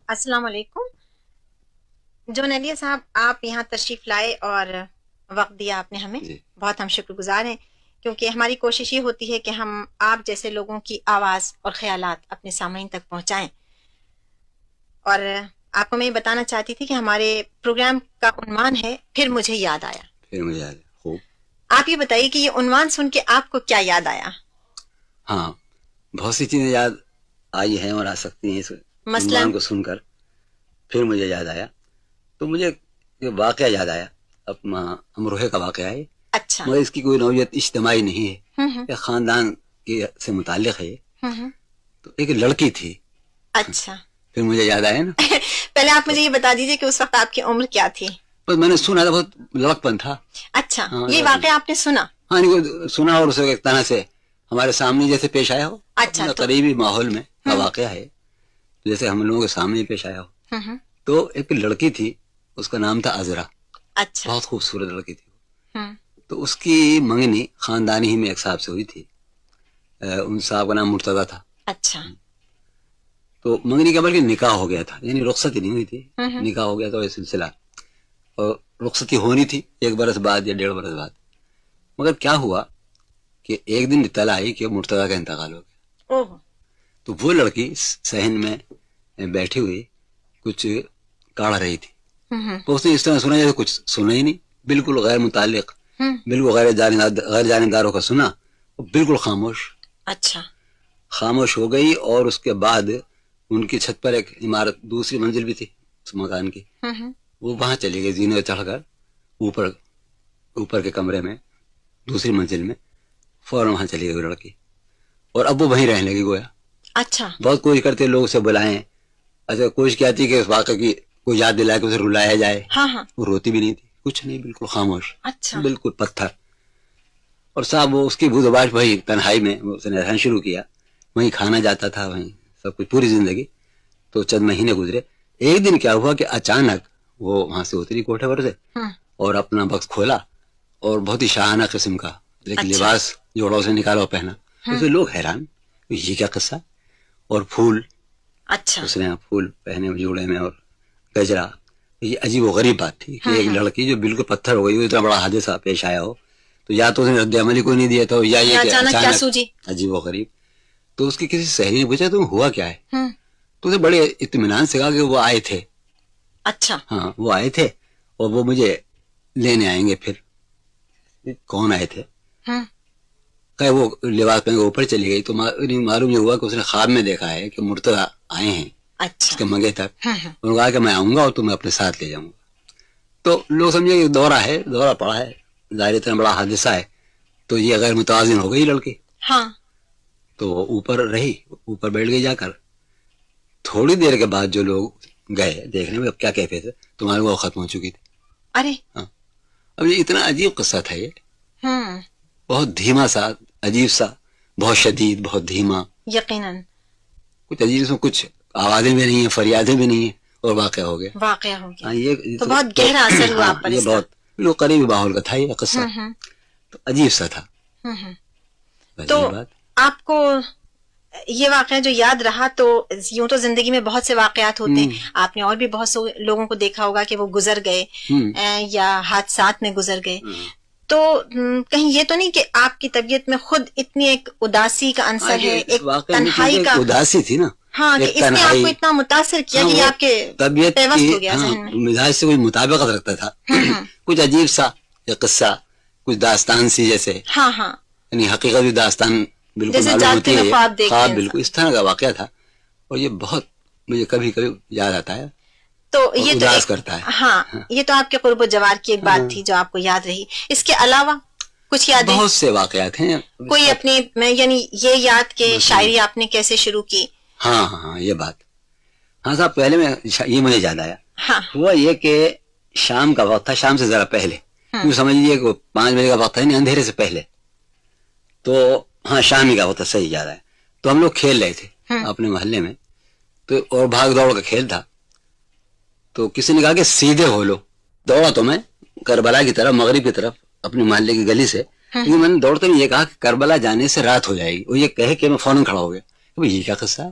السلام علیکم. جون علیہ صاحب، آپ یہاں تشریف لائے اور وقت دیا آپ نے ہمیں، بہت ہم شکر گزار ہیں، کیونکہ ہماری کوشش یہ ہوتی ہے کہ ہم آپ جیسے لوگوں کی آواز اور خیالات اپنے سامعین تک پہنچائیں. اور آپ کو میں یہ بتانا چاہتی تھی کہ ہمارے پروگرام کا عنوان ہے پھر مجھے یاد آیا. پھر مجھے یاد ہے. خوب. آپ یہ بتائیے کہ یہ عنوان سن کے آپ کو کیا یاد آیا؟ ہاں، بہت سی چیزیں یاد آئی ہیں اور آ سکتی ہیں اس عنوان کو سن کر. پھر مجھے یاد آیا تو مجھے یہ واقعہ یاد آیا، اپنا امروہے کا واقعہ ہے. اچھا. مگر اس کی کوئی نوعیت اجتماعی نہیں ہے، یہ خاندان کے سے متعلق ہے. تو ایک لڑکی تھی. اچھا. پھر مجھے یاد آیا نا. پہلے آپ مجھے یہ بتا دیجیے کہ اس وقت آپ کی عمر کیا تھی؟ بس میں نے سنا تھا، بہت لڑک پن تھا. اچھا. یہ واقعہ آپ نے سنا؟ ہاں، سنا اور اسے ایک طرح سے ہمارے سامنے جیسے پیش آیا ہو. اچھا. قریبی ماحول میں کا واقعہ ہے، جیسے ہم لوگوں کے سامنے پیش آیا ہو. تو ایک لڑکی تھی، اس کا نام تھا عذرا. اچھا. بہت خوبصورت لڑکی تھی. تو اس کی منگنی خاندانی ہی میں ایک صاحب سے ہوئی تھی. ان صاحب کا نام مرتضیٰ تھا. اچھا. تو منگنی کا بلکہ نکاح ہو گیا تھا، یعنی رخصتی نہیں ہوئی تھی، نکاح ہو گیا تھا. یہ سلسلہ اور رخصتی ہونی تھی 1 برس بعد یا 1.5 برس بعد. مگر کیا ہوا کہ ایک دن اطلاع آئی کہ مرتضیٰ کا انتقال ہو گیا. تو وہ لڑکی صحن میں بیٹھی ہوئی کچھ کاڑھ رہی تھی. تو اس نے اس طرح سنا جیسے کچھ سنا ہی نہیں، بالکل غیر متعلق، بالکل غیر جانبداروں کا سنا، بالکل خاموش. اچھا. خاموش ہو گئی. اور اس کے بعد ان کی چھت پر ایک عمارت، دوسری منزل بھی تھی اس مکان کی، وہ وہاں چلی گئی زینے چڑھ کر اوپر کے کمرے میں، دوسری منزل میں فوراً وہاں چلی گئی لڑکی. اور اب وہ وہیں رہنے لگی گویا. اچھا. بہت کوشش کرتے لوگ اسے بلائیں. اچھا، کوشش کیا تھی کہ اس واقعے کی کوئی یاد دلائے کہ اسے رلایا جائے. وہ روتی بھی نہیں تھی، کچھ نہیں، بالکل خاموش. اچھا. بالکل پتھر. اور صاحب وہ اس کی بودباش وہی تنہائی میں اس نے رہنا شروع کیا. وہیں کھانا جاتا تھا، وہیں سب کچھ پوری زندگی. تو چند مہینے گزرے. ایک دن کیا ہوا کہ اچانک وہ وہاں سے اتری کوٹھے پر سے اور اپنا بکس کھولا اور بہت ہی شاہانہ قسم کا ایک لباس جوڑوں سے نکالا اور پہنا. اسے لوگ حیران، یہ کیا قصہ. اور پھول، اچھا، اس نے پھول پہنے جوڑے میں اور گجرا. یہ عجیب و غریب بات تھی کہ ایک لڑکی جو بالکل پتھر ہو گئی، اتنا بڑا حادثہ پیش آیا ہو. تو یا تو اس نے رد عملی کو نہیں دیا تھا، یا یہ کہ اچانک عجیب و غریب. تو اس کی کسی سہیلی نے پوچھا تم ہوا کیا ہے؟ تو اسے بڑے اطمینان سے کہا کہ وہ آئے تھے. اچھا. ہاں، وہ آئے تھے اور وہ مجھے لینے آئیں گے. پھر کون آئے تھے؟ کہ وہ لباس پہن کے اوپر چلی گئی. تو معلوم یہ ہوا کہ اس نے خواب میں دیکھا ہے کہ مرتضیٰ آئے ہیں اس کے منگے تک. انہوں نے کہا کہ میں آؤں گا اور تمہیں اپنے ساتھ لے جاؤں گا. تو لوگ سمجھے کہ دورہ ہے، دورہ پڑا ہے، ظاہر اتنا بڑا حادثہ ہے. تو یہ غیر متوازن ہو گئی لڑکی. ہاں. تو وہ اوپر رہی، اوپر بیٹھ گئی جا کر. تھوڑی دیر کے بعد جو لوگ گئے دیکھنے میں اب کیا کہتے تھے، تمہاری وہ ختم ہو چکی تھی. ارے ہاں. اب یہ اتنا عجیب قصہ تھا، یہ بہت دھیما سا، عجیب سا، بہت شدید، بہت دھیما. یقیناً کچھ عجیب، اس میں کچھ آوازیں بھی نہیں ہیں، فریادیں بھی نہیں ہیں، اور واقعہ ہو گیا. یہ تو بہت گہرا اثر ہوا آپ پر. یہ بہت لوگ قریبی ماحول کا تھا یہ قصہ. تو عجیب سا تھا. تو آپ کو یہ واقعہ جو یاد رہا، تو یوں تو زندگی میں بہت سے واقعات ہوتے ہیں، آپ نے اور بھی بہت سے لوگوں کو دیکھا ہوگا کہ وہ گزر گئے یا حادثات میں گزر گئے. تو کہیں یہ تو نہیں کہ آپ کی طبیعت میں خود اتنی ایک اداسی کا عنصر ہے، ایک تنہائی کا؟ اداسی تھی نا. ہاں، کہ اس نے آپ کو اتنا متاثر کیا کہ آپ کے طبیعت پیوست ہو گیا ذہن میں. مزاج سے کوئی مطابقت رکھتا تھا. کچھ عجیب سا یہ قصہ، کچھ داستان سی جیسے. ہاں ہاں، یعنی حقیقت بھی داستان بالکل معلوم ہوتی ہے. خواب بالکل اس طرح کا واقعہ تھا. اور یہ بہت مجھے کبھی کبھی یاد آتا ہے، تو یہ اداس کرتا ہے. ہاں، یہ تو آپ کے قرب و جوار کی ایک بات تھی جو آپ کو یاد رہی. اس کے علاوہ کچھ یاد؟ بہت سے واقعات ہیں. کوئی اپنی میں یعنی یہ یاد کہ شاعری آپ نے کیسے شروع کی؟ ہاں ہاں، یہ بات. ہاں صاحب، پہلے میں یہ مجھے یاد آیا. ہوا یہ کہ شام کا وقت تھا، شام سے ذرا پہلے، یوں سمجھ لیجیے کہ 5 بجے کا وقت ہے، اندھیرے سے پہلے. تو ہاں، شام ہی کا وقت، صحیح یاد ہے. تو ہم لوگ کھیل رہے تھے اپنے محلے میں، تو اور بھاگ دوڑ کا کھیل تھا. تو کسی نے کہا کہ سیدھے ہو لو. دوڑا تو میں کربلا کی طرف، مغرب کی طرف، اپنے محلے کی گلی سے. لیکن میں نے دوڑتے ہوئے یہ کہا کہ کربلا جانے سے رات ہو جائے گی. اور یہ کہے کہ میں فوراً کھڑا ہو گیا. یہ کیا قصہ ہے؟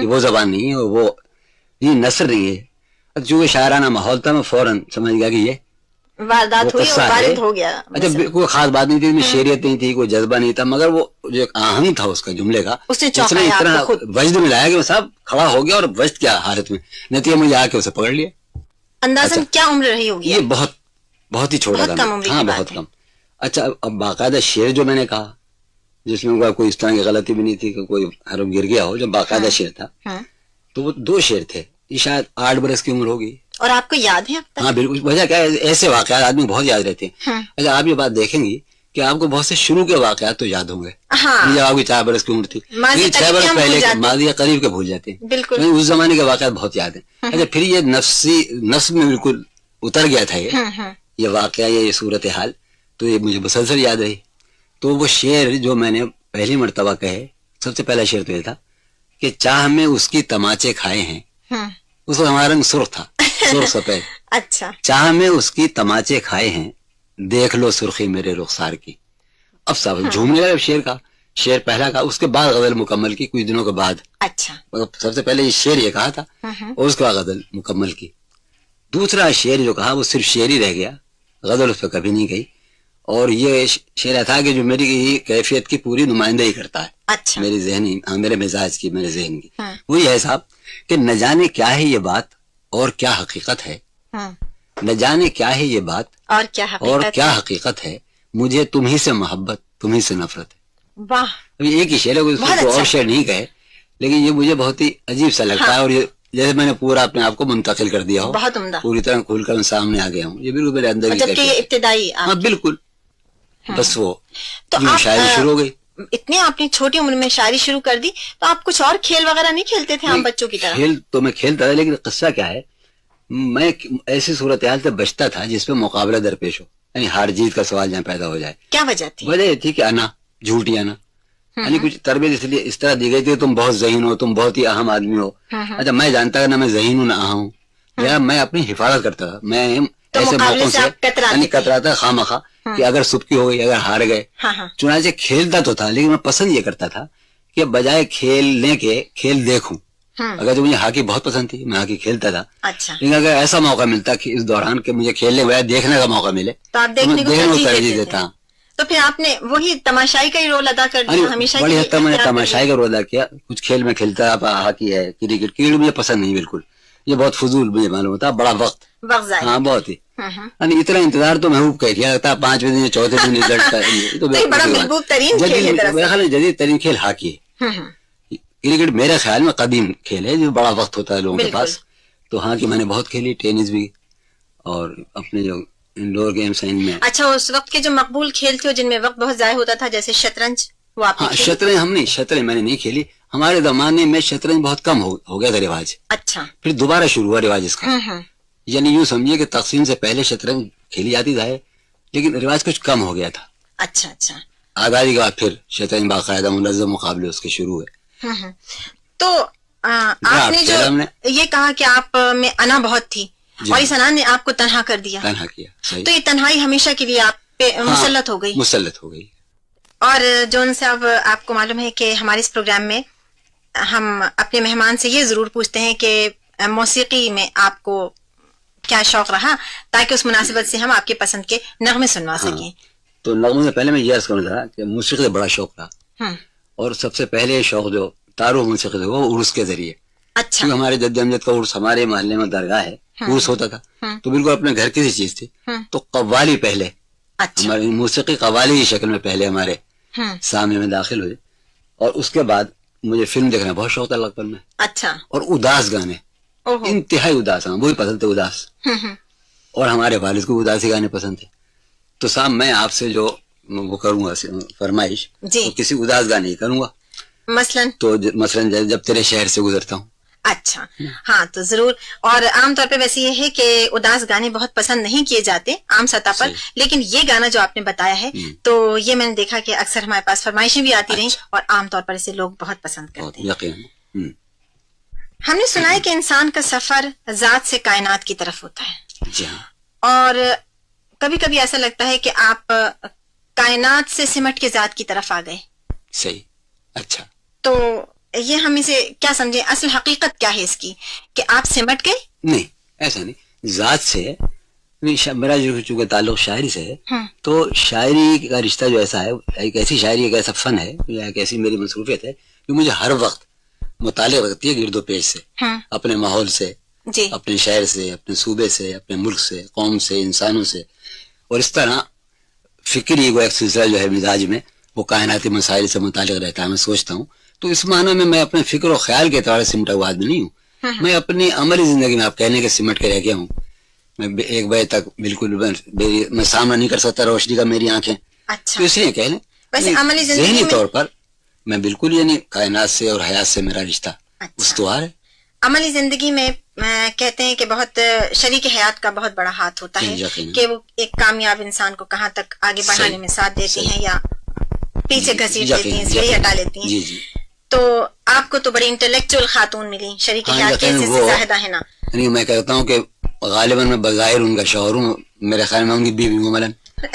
یہ وہ زبان نہیں ہے, وہ یہ نثر نہیں ہے. چونکہ شاعرانہ ماحول تھا, میں فوراً سمجھ گیا کہ یہ واردات ہوئی اور وارد ہو گیا. اچھا, کوئی خاص بات نہیں تھی, میں شعریت نہیں تھی, کوئی جذبہ نہیں تھا, مگر وہ جو ایک آہنگ تھا اس کا جملے کا, اس نے اتنا وجد میں لایا کہ وہ صاحب کھڑا ہو گیا, اور وجد کیا حالت میں, نتیجہ مجھے آ کے اسے پکڑ لیا. اندازاً کیا عمر رہی ہوگی؟ یہ بہت ہی چھوٹا تھا, ہاں بہت کم. اچھا, اب باقاعدہ شعر جو میں نے کہا جس میں کوئی اس طرح کی غلطی بھی نہیں تھی کہ کوئی حرف گر گیا ہو, جو باقاعدہ شعر تھا, تو وہ 2 شعر تھے. یہ شاید 8 برس کی عمر ہوگی. اور آپ کو یاد ہے اب تک؟ ہاں بالکل. وجہ کیا ہے, ایسے واقعات آدمی بہت یاد رہتے ہیں. اچھا, آپ یہ بات دیکھیں گی کہ آپ کو بہت سے شروع کے واقعات تو یاد ہوں گے, جب آپ کی 4 برس کی عمر تھی, 6 برس پہلے ماضی قریب کے بھول جاتے ہیں. بالکل, اس زمانے کے واقعات بہت یاد ہیں. اچھا, پھر یہ نفس میں بالکل اتر گیا تھا یہ واقعہ, یہ صورتحال, تو یہ مجھے مسلسل یاد رہی. تو وہ شعر جو میں نے پہلی مرتبہ کہے, سب سے پہلا شعر تو یہ تھا کہ چاہ میں اس کی تماچے کھائے ہیں. اس وقت ہمارا رنگ سرخ تھا, سرخ سفید. اچھا, چاہ میں اس کی تماچے کھائے ہیں, دیکھ لو سرخی میرے رخسار کی. اب سب جھومنے لگے شعر کا, شعر پہلا کا, اس کے بعد غزل مکمل کی کچھ دنوں کے بعد. اچھا, سب سے پہلے یہ شعر یہ کہا تھا, اور اس کے بعد غزل مکمل کی. دوسرا شعر جو کہا وہ صرف شعر ہی رہ گیا, غزل اس پہ کبھی نہیں گئی. اور یہ شعر تھا کہ جو میری کیفیت کی پوری نمائندگی کرتا ہے. اچھا, میری ذہنی, میرے مزاج کی, میرے ذہن کی. وہ یہ ہے صاحب کہ نہ جانے کیا ہے یہ بات اور کیا حقیقت ہے, نہ جانے کیا ہے یہ بات اور کیا حقیقت ہے, مجھے تم ہی سے محبت, تم ہی سے نفرت ہے. واہ, ایک ہی شعر ہے, اور شعر نہیں کہے, لیکن یہ مجھے بہت ہی عجیب سا لگتا ہے. اور یہ جیسے میں نے پورا اپنے آپ کو منتقل کر دیا ہو, بہت عمدہ, پوری طرح کھول کر سامنے آ گیا ہوں. یہ بالکل میرے اندر کی ابتدائی. ہاں بالکل, بس وہ تو شاعری شروع ہو گئی. اتنے آپ نے چھوٹی عمر میں شاعری شروع کر دی, تو آپ کچھ اور کھیل وغیرہ نہیں کھیلتے تھے عام بچوں کی طرح؟ کھیل تو میں کھیلتا تھا, لیکن قصہ کیا ہے, میں ایسی صورتحال سے بچتا تھا جس میں مقابلہ درپیش ہو, یعنی ہار جیت کا سوال جہاں پیدا ہو جائے. کیا وجہ تھی؟ وجہ یہ تھی کہ آنا جھوٹی آنا, یعنی کچھ تربیت اس طرح دی گئی تھی, تم بہت ذہین ہو, تم بہت ہی اہم آدمی ہو. اچھا, میں جانتا تھا نہ میں ذہین ہوں نہ اہم ہوں, یا میں اپنی حفاظت کرتا تھا. میں ایسے موقعوں سے کتراتا خواہ کہ اگر سبکی ہو گئی, اگر ہار گئے. چنانچہ کھیلتا تو تھا, لیکن میں پسند یہ کرتا تھا کہ بجائے کھیلنے کے کھیل دیکھوں. اگر تو مجھے ہاکی بہت پسند تھی, میں ہاکی کھیلتا تھا. لیکن اگر ایسا موقع ملتا کہ اس دوران کہ مجھے کھیلنے کے بجائے دیکھنے کا موقع ملے تو آپ دیکھنے کو ترجیح دیتا. تو پھر آپ نے وہی تماشائی کا ہی رول ادا کر دیا ہمیشہ؟ بڑی حد تک میں نے تماشائی کا رول ادا کیا. کچھ کھیل میں کھیلتا, ہاکی ہے, کرکٹ مجھے پسند نہیں بالکل, یہ بہت فضول مجھے معلوم ہوتا, بڑا وقت. ہاں بہت ہی, یعنی اتنا انتظار تو محبوب کا کیا لگتا ہے, 5ویں دن 4تھے دن رزلٹ کا. تو بڑا محبوب ترین کھیل ہے, جدید ترین کھیل ہاکی ہے. کرکٹ میرے خیال میں قدیم کھیل ہے, جو بڑا وقت ہوتا ہے لوگوں کے پاس. تو ہاکی میں نے بہت کھیلی, ٹینس بھی, اور اپنے جو انڈور گیمز ہیں ان میں. اچھا, اس وقت کے جو مقبول کھیل تھے جن میں وقت بہت ضائع ہوتا تھا, جیسے شطرنج, وہ آپ نے؟ شطرنج ہم نہیں, شطرنج میں نے نہیں کھیلی. ہمارے زمانے میں شطرنج بہت کم ہو گیا تھا رواج. اچھا, پھر دوبارہ شروع ہوا رواج اس کا. یعنی یوں سمجھیے کہ تقسیم سے پہلے شطرنج کھیلی جاتی تھا, لیکن رواج کچھ کم ہو گیا تھا. اچھا اچھا, آزادی کے بعد پھر شطرنج باقاعدہ منظم مقابلے اس کے شروع ہوئے. تو آپ نے جو یہ کہا کہ آپ میں انا بہت تھی, اور اس انا نے آپ کو تنہا کر دیا, تنہا کیا. تو یہ تنہائی ہمیشہ کے لیے آپ پہ مسلط ہو گئی. اور جو ان سے اب آپ کو معلوم ہے کہ ہمارے اس پروگرام میں ہم اپنے مہمان سے یہ ضرور پوچھتے ہیں کہ موسیقی میں آپ کو کیا شوق رہا, تاکہ اس مناسبت سے ہم آپ کے پسند کے نغمے سنوا سکیں. تو نغمے سے پہلے میں یہ عرض کرنا تھا کہ موسیقی سے بڑا شوق رہا, اور سب سے پہلے شوق جو تعارف موسیقی سے وہ عرس کے ذریعے. اچھا, ہمارے جد امجد کا عرس, ہمارے محلے میں درگاہ ہے, عرس ہوتا تھا, تو بالکل اپنے گھر کی چیز تھی. تو قوالی پہلے, ہماری موسیقی قوالی کی شکل میں پہلے ہمارے سامنے میں داخل ہوئے, اور اس کے بعد مجھے فلم دیکھنا بہت شوق تھا لگپن میں. اچھا, اور اداس گانے, انتہائی اداس, وہی پسند تھے اداس, اور ہمارے والد کو اداسی گانے پسند تھے. تو صاحب میں آپ سے جو وہ کروں گا فرمائش, تو کسی اداس گانے ہی کروں گا. مثلاً جب تیرے شہر سے گزرتا ہوں. اچھا, ہاں تو ضرور. اور عام طور پہ ویسے یہ ہے کہ اداس گانے بہت پسند نہیں کیے جاتے عام سطح پر, لیکن یہ گانا جو آپ نے بتایا ہے, تو یہ میں نے دیکھا کہ اکثر ہمارے پاس فرمائشیں بھی آتی رہیں, اور عام طور پر اسے لوگ بہت پسند کرتے ہیں. یقین. ہم نے سنا ہے کہ انسان کا سفر ذات سے کائنات کی طرف ہوتا ہے. جی ہاں. اور کبھی کبھی ایسا لگتا ہے کہ آپ کائنات سے سمٹ کے ذات کی طرف آ گئے. صحیح. اچھا تو یہ ہم اسے کیا سمجھے, اصل حقیقت کیا ہے اس کی, کہ آپ سمٹ گئے؟ نہیں ایسا نہیں, ذات سے میرا جو چونکہ تعلق شاعری سے ہے تو شاعری کا رشتہ جو ایسا ہے, ایک ایسی شاعری ایک ایسا فن ہے یا ایک ایسی میری مصروفیت ہے جو مجھے ہر وقت متعلق رکھتی ہے گرد و پیش سے, اپنے ماحول سے, اپنے شہر سے, اپنے صوبے سے, اپنے ملک سے, قوم سے, انسانوں سے. اور اس طرح فکری کو ایک سلسلہ جو ہے مزاج میں وہ کائناتی مسائل سے متعلق رہتا ہے. میں سوچتا ہوں تو اس معنی میں اپنے فکر و خیال کے اعتبار سے سمٹا ہوا آدمی نہیں ہوں. میں اپنی عملی زندگی میں آپ کہنے کے سمٹ کے رہ گیا ہوں. میں 1 بجے تک بالکل میں سامنا نہیں کر سکتا روشنی کا میری آنکھیں. اچھا, تو اسے کہہ لیں ذہنی طور پر میں بالکل یعنی کائنات سے اور حیات سے میرا رشتہ استوار ہے. عملی زندگی میں کہتے ہیں کہ بہت شریک حیات کا بہت بڑا ہاتھ ہوتا ہے کہ وہ ایک کامیاب انسان کو کہاں تک آگے بڑھانے میں ساتھ دیتی ہیں یا پیچھے گھسیٹ دیتی ہیں, سیڑھی ہٹا لیتی ہیں. تو آپ کو تو بڑی انٹلیکچوئل خاتون ملی, شریک حیات کے حصے سے زاہدہ ہے نا. یعنی میں کہتا ہوں کہ غالباً میں بظاہر ان کا شوہر ہوں, میرے خیال میں ان کی بیوی ہوں ملن,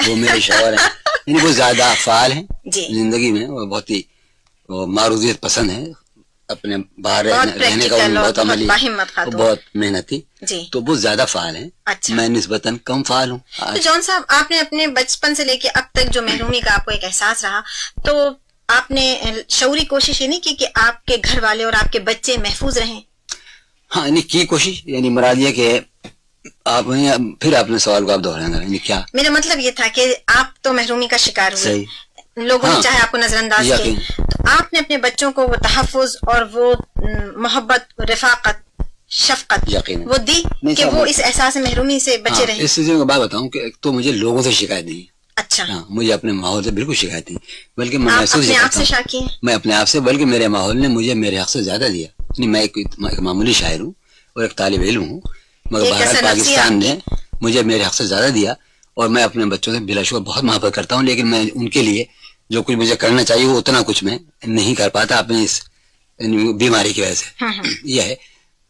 وہ میرے شوہر ہیں. یعنی وہ زیادہ فعال ہیں زندگی میں, وہ بہت ہی معروضیت پسند ہیں, اپنے باہر رہنے کا بہت عملی, بہت محنتی, تو وہ زیادہ فعال ہیں. میں نسبتاً کم فعال ہوں. تو جون صاحب آپ نے اپنے بچپن سے لے کے اب تک جو محرومی کا آپ کو ایک احساس رہا, تو آپ نے شعوری کوشش یہ نہیں کی کہ آپ کے گھر والے اور آپ کے بچے محفوظ رہیں؟ ہاں یعنی کی کوشش, یعنی مراد یہ کہ آپ پھر اپنے سوال کو آپ دہرانا, یعنی کیا میرا مطلب یہ تھا کہ آپ تو محرومی کا شکار ہوئے, لوگوں نے چاہے آپ کو نظر انداز کیا, تو آپ نے اپنے بچوں کو وہ تحفظ اور وہ محبت, رفاقت, شفقت وہ دی کہ وہ اس احساس محرومی سے بچے رہیں. اس سلسلے میں بات بتاؤں کہ ایک تو مجھے لوگوں سے شکایت نہیں ہے. اچھا, مجھے اپنے ماحول سے بالکل شکایت نہیں, بلکہ میں محسوس کرتا ہوں میں اپنے آپ سے, بلکہ میرے ماحول نے مجھے میرے حق سے زیادہ دیا. میں ایک معمولی شاعر ہوں اور ایک طالب علم ہوں, مگر بہرحال پاکستان نے مجھے میرے حق سے زیادہ دیا, اور میں اپنے بچوں سے بلا شبہ بہت محبت کرتا ہوں. لیکن میں ان کے لیے جو کچھ مجھے کرنا چاہیے وہ اتنا کچھ میں نہیں کر پاتا اپنی اس بیماری کی وجہ سے. یہ ہے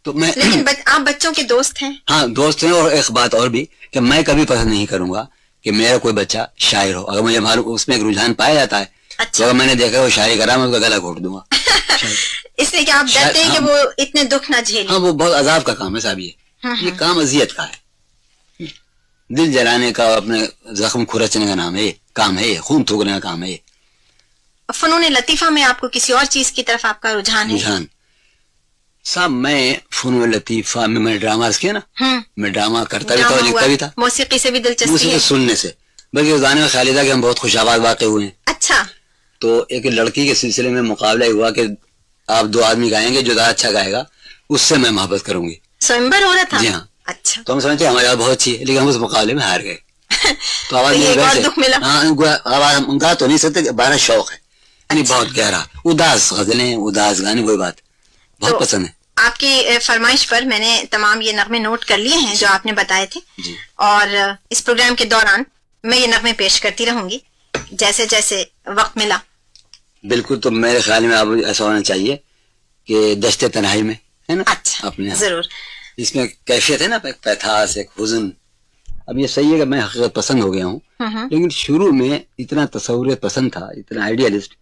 تو میں, لیکن آپ بچوں کے دوست ہیں. ہاں دوست ہیں, اور ایک بات اور بھی کہ میں کبھی پسند نہیں کروں گا کہ میرا کوئی بچہ شاعر ہو. اگر مجھے معلوم اس میں ایک رجحان پایا جاتا ہے تو اگر میں نے دیکھا وہ شاعری کرا, میں اس کا گلا گھونٹ دوں گا. اس لیے کہ آپ ڈرتے ہیں کہ وہ اتنے دکھ نہ جھیلیں. ہاں وہ بہت عذاب کا کام ہے صاحب, یہ کام اذیت کا ہے, دل جلانے کا, اپنے زخم کھرچنے کا نام ہے, یہ کام ہے, یہ خون تھوکنے کا کام ہے. یہ فنون لطیفہ میں آپ کو کسی اور چیز کی طرف آپ کا رجحان ہے؟ رجحان صاحب میں فنون لطیفہ میں ڈرامہ کیا نا, میں ڈرامہ کرتا بھی تھا اور لکھتا بھی تھا. موسیقی سے بھی دلچسپی ہے؟ موسیقی سننے سے, بلکہ اس گانے میں خیال تھا کہ ہم بہت خوش آباد واقع ہوئے ہیں. اچھا, تو ایک لڑکی کے سلسلے میں مقابلہ ہوا کہ آپ 2 آدمی گائیں گے, جو زیادہ اچھا گائے گا اس سے میں محبت کروں گی. سوئمبر ہو رہا تھا؟ جی ہاں. اچھا, تو ہم سمجھتے ہماری آواز بہت اچھی ہے, لیکن ہم اس مقابلے میں ہار گئے. تو آواز گا تو نہیں سکتے, بارہ شوق ہے, یعنی بہت گہرا, اداس غزلیں, اداس گانے, کوئی بات بہت پسند ہے. آپ کی فرمائش پر میں نے تمام یہ نغمے نوٹ کر لیے ہیں جو آپ نے بتائے تھے, اور اس پروگرام کے دوران میں یہ نغمے پیش کرتی رہوں گی جیسے جیسے وقت ملا. بالکل, تو میرے خیال میں آپ ایسا ہونا چاہیے کہ دشت تنہائی میں ہے نا. اچھا, اپنے ضرور, اس میں کیفیت ہے نا, ایک پیتھاس, ایک حزن. اب یہ صحیح ہے کہ میں حقیقت پسند ہو گیا ہوں, لیکن شروع میں اتنا تصوریت پسند تھا, اتنا آئیڈیالسٹ,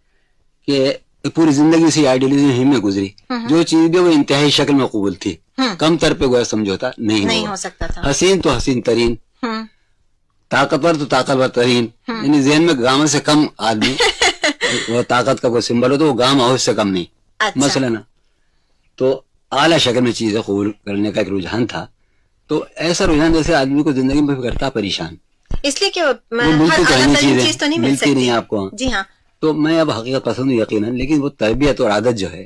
کہ پوری زندگی اسی آئیڈیالزم ہی میں گزری. جو چیز بھی وہ انتہائی شکل میں قبول تھی, کم تر پہ گویا سمجھوتا نہیں ہو سکتا تھا. حسین تو حسین ترین, طاقتور تو طاقتور ترین, یعنی ذہن میں گاؤں سے کم آدمی وہ طاقت کا کوئی سمبل ہو تو وہ گاؤں اور سے کم نہیں. مثلا نا تو اعلیٰ شکل میں چیزیں قبول کرنے کا ایک رجحان تھا. تو ایسا رجحان جیسے آدمی کو زندگی میں کرتا پریشان, اس لیے کہ چیز تو ملتی نہیں آپ کو. جی ہاں, تو میں اب حقیقت پسند ہوں یقیناً, لیکن وہ تربیت اور عادت جو ہے,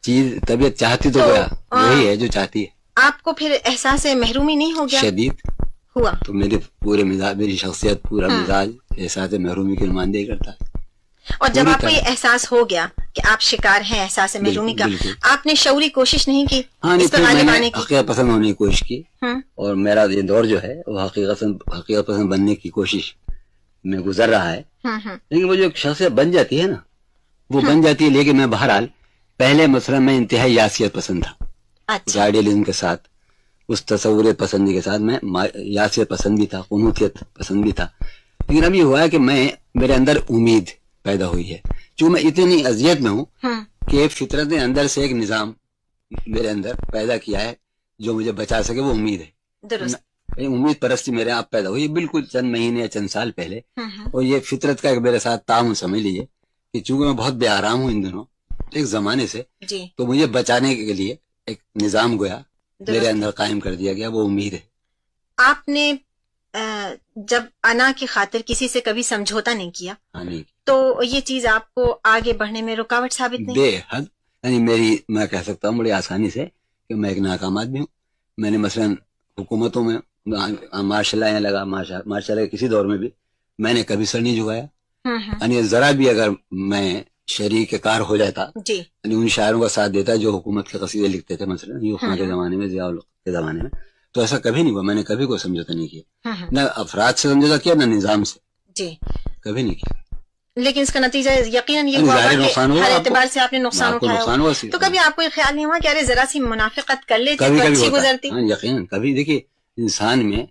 چیز طبیعت چاہتی تو گیا وہی ہے جو چاہتی ہے. آپ کو پھر احساس محرومی نہیں ہو گیا؟ شدید ہوا. تو میرے پورے مزاج, میری شخصیت, پورا مزاج احساس محرومی کی نمائندگی کرتا ہے. اور جب آپ کو یہ احساس ہو گیا کہ آپ شکار ہیں احساس محرومی کا, آپ نے شعوری کوشش نہیں کی اس پر غالب آنے کی؟ حقیقت پسند ہونے کی کوشش کی, اور میرا یہ دور جو ہے وہ حقیقت پسند بننے کی کوشش میں گزر رہا ہے. لیکن وہ جو شخصیت بن جاتی ہے نا, وہ بن جاتی ہے. لیکن میں بہرحال پہلے مثلا میں انتہائی یاسیت پسند تھا, اس آئیڈیالزم کے ساتھ, اس تصوریت پسندی کے ساتھ میں یاسیت پسند بھی تھا, قنوتیت پسند بھی تھا. لیکن اب یہ ہوا ہے کہ میرے اندر امید پیدا ہوئی ہے, چونکہ میں اتنی اذیت میں ہوں ہوں، کہ فطرت نے اندر سے ایک نظام میرے اندر پیدا کیا ہے جو مجھے بچا سکے، وہ امید ہے. درست. امید پرستی میرے آپ پیدا ہوئی بالکل چند مہینے یا چند سال پہلے. ہوں، اور یہ فطرت کا ایک میرے ساتھ تعاون سمجھ لیجیے کہ چونکہ میں بہت بے آرام ہوں ان دنوں ایک زمانے سے، جی تو مجھے بچانے کے لیے ایک نظام گویا میرے درست. اندر قائم کر دیا گیا، وہ امید ہے. آپ نے جب انا کی خاطر کسی سے کبھی سمجھوتا نہیں کیا نہیں تو یہ چیز آپ کو آگے بڑھنے میں رکاوٹ ثابت نہیں؟ بے حد، یعنی میں کہہ سکتا ہوں بڑی آسانی سے کہ میں ایک ناکام آدمی ہوں. میں نے مثلا حکومتوں میں ماشاء اللہ لگا، ماشاء اللہ کسی دور میں بھی میں نے کبھی سر نہیں جھکایا. یعنی ذرا بھی اگر میں شریک کار ہو جاتا، جی یعنی ان شاعروں کا ساتھ دیتا جو حکومت کے قصیدے لکھتے تھے مثلا یوں خان کے زمانے میں، ضیاء الحق کے زمانے میں، تو ایسا کبھی نہیں ہوا. میں نے کبھی کوئی سمجھوتا نہیں کیا، نہ افراد سے سمجھوتا کیا نہ نظام سے، جی کبھی نہیں کیا. لیکن اس کا نتیجہ یقیناً یہ ہوا ظاہر کہ نقصان ہوا ہر آپ کو، اعتبار سے آپ نے نقصان آپ کو اٹھایا نقصان ہوگا. ہوا. تو کبھی آپ کو یہ خیال نہیں ہوا کہ ارے ذرا سی منافقت کر لیتے کبھی تو کبھی اچھی ہوتا گزرتی؟ ہے. یقیناً کبھی دیکھیے انسان میں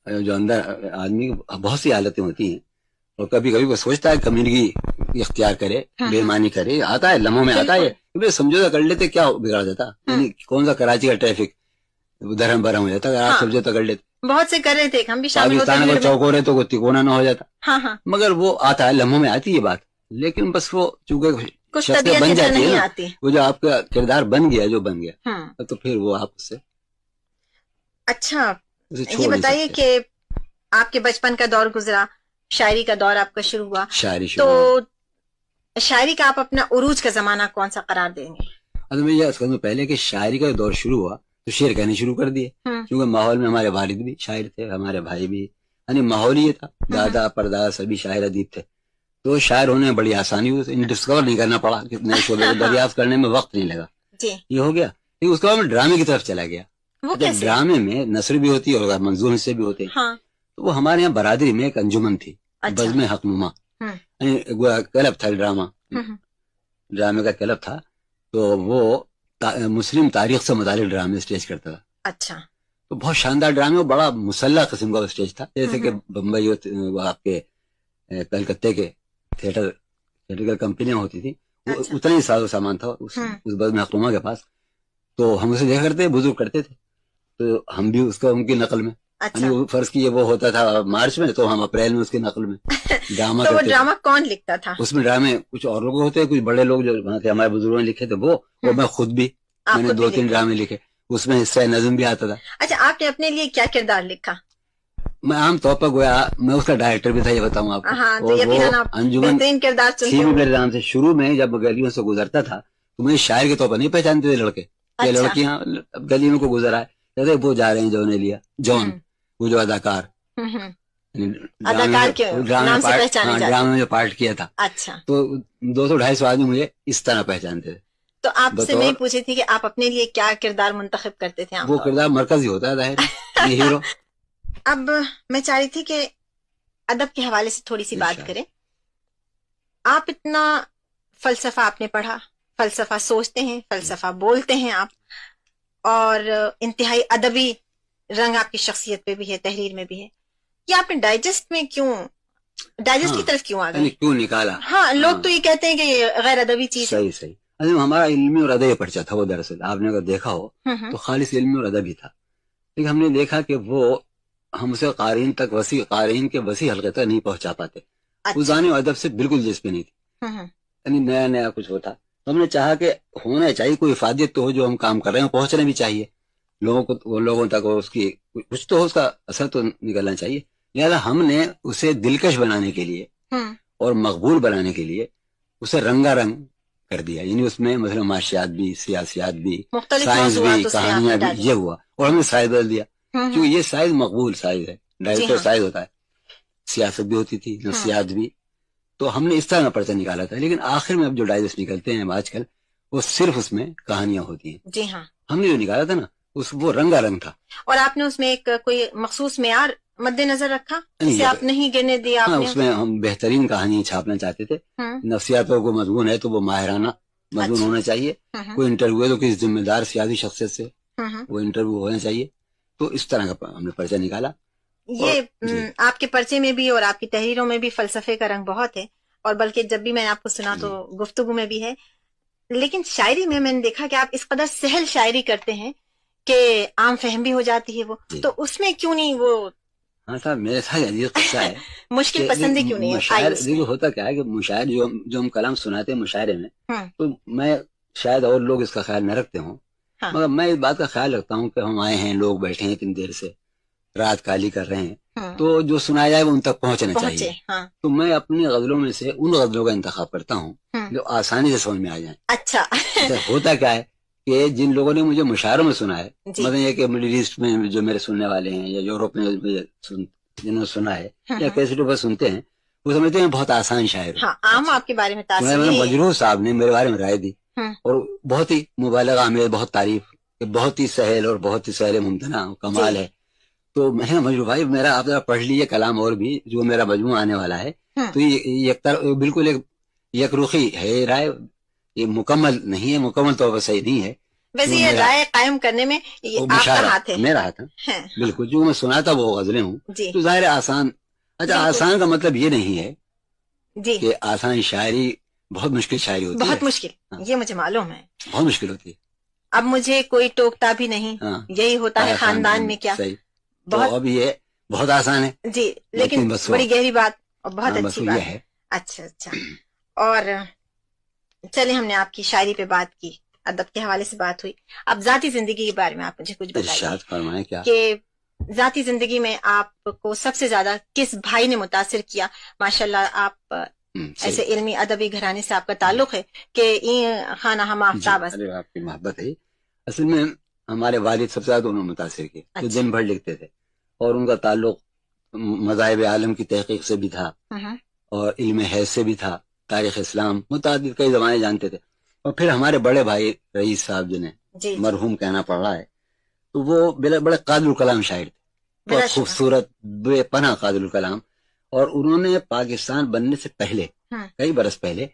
جو اندر آدمی کی بہت سی حالتیں ہوتی ہیں، اور کبھی کبھی وہ سوچتا ہے کمیونٹی اختیار کرے، بے ایمانی کرے، آتا ہے لمحوں میں آتا ہے، سمجھوتا کر لیتے کیا بگڑ جاتا. یعنی کون سا کراچی کا ٹریفک درہم برہم ہو جاتا اگر آپ سمجھوتا کر لیتے. بہت سے کر رہے تھے، ہم بھی شامل ہوتے پاکستان کو چوک ہو رہے تو کوئی تکونا نہ ہو جاتا. ہاں مگر وہ آتا ہے لمحوں میں آتی ہے بات، لیکن بس وہ چونکہ کچھ شخصیت طبیعت بن جاتی ہے نہیں نا، آتی. وہ جو آپ کا کردار بن گیا جو بن گیا تو پھر وہ آپ سے اچھا چھوڑ یہ نہیں بتائیے سکتے. کہ آپ کے بچپن کا دور گزرا، شاعری کا دور آپ کا شروع ہوا، شاعری تو شروع شاعری کا آپ اپنا عروج کا زمانہ کون سا قرار دیں گے؟ میں یہ کہوں پہلے کہ شاعری کا دور شروع ہوا تو شعر کہنے شروع کر دیے، کیونکہ ماحول میں ہمارے والد بھی شاعر تھے، ہمارے بھائی بھی، یعنی ماحول یہ تھا، دادا پردادا سبھی شاعر ادیب تھے، تو شاعر ہونے میں بڑی آسانی ہوئی. انہیں ڈسکور نہیں کرنا پڑا، نئے شعبے کو دریافت کرنے میں وقت نہیں لگا، یہ ہو گیا. لیکن اس کے بعد میں ڈرامے کی طرف چلا گیا. ڈرامے میں نثر بھی ہوتی ہے اور منظوم حصے بھی ہوتے ہیں. تو وہ ہمارے یہاں برادری میں ایک انجمن تھی، بزم حق نما، کلب تھا ڈرامے کا کلب تھا. تو وہ مسلم تاریخ سے متعلق ڈرامے اسٹیج کرتا تھا. اچھا تو بہت شاندار ڈرامے، وہ بڑا مسلح قسم کا اسٹیج تھا، جیسے کہ بمبئی آپ کے کلکتے کے تھیٹر کمپنیاں ہوتی تھی، وہ اتنا ہی ساز و سامان تھا اس بزم حق نما کے پاس. تو ہم اسے دیکھا کرتے، بزرگ کرتے تھے، تو ہم بھی اس کا ان کی نقل میں، فرض کیے وہ ہوتا تھا مارچ میں تو ہم اپریل میں اس کی نقل میں ڈرامہ تو وہ ڈرامہ کون لکھتا تھا؟ اس میں ڈرامے کچھ اور لوگ ہوتے ہیں، کچھ بڑے لوگ جو ہمارے بزرگوں نے لکھے تھے وہ میں خود بھی میں نے 2-3 ڈرامے لکھے، اس میں حصہ نظم بھی آتا تھا. اچھا آپ نے اپنے لیے کیا کردار لکھا؟ میں عام طور پر گویا میں اس کا ڈائریکٹر بھی تھا، یہ بتاؤں آپ کو. انجمن کردار سے شروع میں جب گلیوں سے گزرتا تھا تو مجھے شاعر کے طور پر نہیں پہچانتے تھے لڑکے یا لڑکیاں، گلیوں کو گزر آئے کہتے وہ جا رہے ہیں جون لیا جون، وہ جو اداکار ڈرامے میں جو پارٹ کیا تھا. اچھا تو 200-250 آدمی مجھے اس طرح پہچانتے تھے. تو آپ سے میں پوچھی تھی کہ آپ اپنے لیے کیا کردار منتخب کرتے تھے؟ وہ کردار مرکزی ہوتا ہے ظاہر ہیرو. اب میں چاہ رہی تھی کہ ادب کے حوالے سے تھوڑی سی بات کریں. آپ اتنا فلسفہ آپ نے پڑھا، فلسفہ سوچتے ہیں، فلسفہ بولتے ہیں آپ، اور انتہائی ادبی رنگ آپ کی شخصیت پہ بھی ہے، تحریر میں بھی ہے. یہ آپ نے ڈائجسٹ میں کیوں، ڈائجسٹ کی طرف کیوں آ گئے، کیوں نکالا؟ ہاں لوگ تو یہ کہتے ہیں کہ یہ غیر ادبی چیز ہے. صحیح ہمارا علمی اور ادبی پرچہ تھا وہ، دراصل آپ نے اگر دیکھا ہو تو خالص علمی اور ادبی تھا. لیکن ہم نے دیکھا کہ وہ ہم سے قارئین کے وسیع حلقے تک نہیں پہنچا پاتے. وزان و ادب سے بالکل جس پہ نہیں تھی، یعنی نیا کچھ ہوتا. ہم نے چاہا کہ ہونا چاہیے کوئی افادیت تو ہو، جو ہم کام کر رہے ہیں پہنچنا بھی چاہیے لوگوں تک، اس کی کچھ تو ہو، اس کا اثر تو نکلنا چاہیے. لہٰذا ہم نے اسے دلکش بنانے کے لیے اور مقبول بنانے کے لیے اسے رنگا رنگ کر دیا. یعنی اس میں مثلا معاشیات بھی، سیاسیات بھی، سائنس بھی، کہانیاں بھی، یہ ہوا. اور ہم نے سائز بدل دیا، کیونکہ یہ سائز مقبول سائز ہے، ڈائریکٹر سائز ہوتا ہے. سیاست بھی ہوتی تھی، نفسیات بھی، تو ہم نے اس طرح پرچہ نکالا تھا. لیکن آخر میں اب جو ڈائجسٹ نکلتے ہیں آج کل وہ صرف اس میں کہانیاں ہوتی ہیں. جی ہاں، ہم نے جو نکالا تھا نا وہ رنگا رنگ تھا. اور آپ نے اس میں ایک کوئی مخصوص معیار مد نظر رکھا جسے آپ نہیں گرنے دیا؟ اس میں ہم بہترین کہانی چھاپنا چاہتے تھے. نفسیاتوں کو مضمون ہے تو وہ ماہرانہ مضمون ہونا چاہیے. کوئی انٹرویو ہے تو کسی ذمہ دار سیاسی شخصیت سے وہ انٹرویو ہونا چاہیے. تو اس طرح کا ہم نے پرچہ نکالا. یہ آپ کے پرچے میں بھی اور آپ کی تحریروں میں بھی فلسفے کا رنگ بہت ہے. اور بلکہ جب بھی میں نے آپ کو سنا تو گفتگو میں بھی ہے، لیکن شاعری میں نے دیکھا کہ آپ اس قدر سہل شاعری کرتے ہیں کہ عام فہم بھی ہو جاتی ہے وہ، تو اس میں کیوں نہیں وہ ہاں صاحب میرے ساتھ عجیب قصہ ہے مشکل پسندی کیوں نہیں مشاعر دیکھو ہوتا کیا ہے کہ مشاعر جو ہم کلام سناتے ہیں مشاعرے میں، تو میں شاید اور لوگ اس کا خیال نہ رکھتے ہوں، مگر میں اس بات کا خیال رکھتا ہوں کہ ہم آئے ہیں، لوگ بیٹھے ہیں اتنی دیر سے، رات کالی کر رہے ہیں، تو جو سنایا جائے وہ ان تک پہنچنا چاہیے. تو میں اپنی غزلوں میں سے ان غزلوں کا انتخاب کرتا ہوں جو آسانی سے سمجھ میں آ جائیں. اچھا ہوتا کیا ہے کہ جن لوگوں نے مجھے مشاعروں میں سنا ہے، مطلب یہ کہ مڈل ایسٹ میں جو میرے سننے والے ہیں یا یورپ میں جنہوں نے سنا ہے یا کیسٹوں پر سنتے ہیں، وہ سمجھتے ہیں بہت آسان شاعر. عام آپ کے بارے میں تاثیر مجروح صاحب نے میرے بارے میں رائے دی اور بہت ہی مبالغہ آمیز، بہت تعریف، بہت ہی سہل اور بہت ہی سہل ممتنع کمال ہے. تو میں نے مجروح بھائی میرا آپ ذرا پڑھ لیجیے کلام اور بھی جو میرا مجموعہ آنے والا ہے، تو یہ بالکل ایک یک رخی ہے رائے، یہ مکمل نہیں ہے، مکمل طور پر صحیح نہیں ہے. ویسے یہ رائے قائم کرنے میں آپ کا ہاتھ ہے، میرا ہاتھ ہے بالکل. جو میں سنا تھا وہ غزلیں ہوں تو ظاہر آسان. اچھا آسان کا مطلب یہ نہیں ہے کہ آسان شاعری بہت مشکل شاعری ہوتی ہے، بہت مشکل، یہ مجھے معلوم ہے، بہت مشکل ہوتی ہے. اب مجھے کوئی ٹوکتا بھی نہیں، یہی ہوتا ہے خاندان میں کیا. صحیح. تو اب یہ بہت آسان ہے جی، لیکن بڑی گہری بات اور بہت اچھی بات ہے. اچھا اور چلے ہم نے آپ کی شاعری پہ بات کی، ادب کے حوالے سے بات ہوئی، اب ذاتی زندگی کے بارے میں آپ مجھے کچھ بتائیے کہ ذاتی زندگی میں آپ کو سب سے زیادہ کس بھائی نے متاثر کیا؟ ماشاءاللہ آپ ایسے علمی ادبی گھرانے سے آپ کا تعلق ہے کہ خانہ ہم آفتاب. آپ کی محبت ہے. اصل میں ہمارے والد سب سے زیادہ انہوں نے متاثر کیے، جو دن بھر لکھتے تھے اور ان کا تعلق مذاہب عالم کی تحقیق سے بھی تھا اور علم حیض سے بھی تھا، تاریخ اسلام متعدد کئی زمانے جانتے تھے. اور پھر ہمارے بڑے بھائی رئیس صاحب جنہیں مرحوم کہنا پڑ رہا ہے، تو وہ بڑے قادر الکلام شاعر تھے، بہت خوبصورت بے پناہ قادر الکلام. اور انہوں نے پاکستان بننے سے پہلے کئی برس پہلے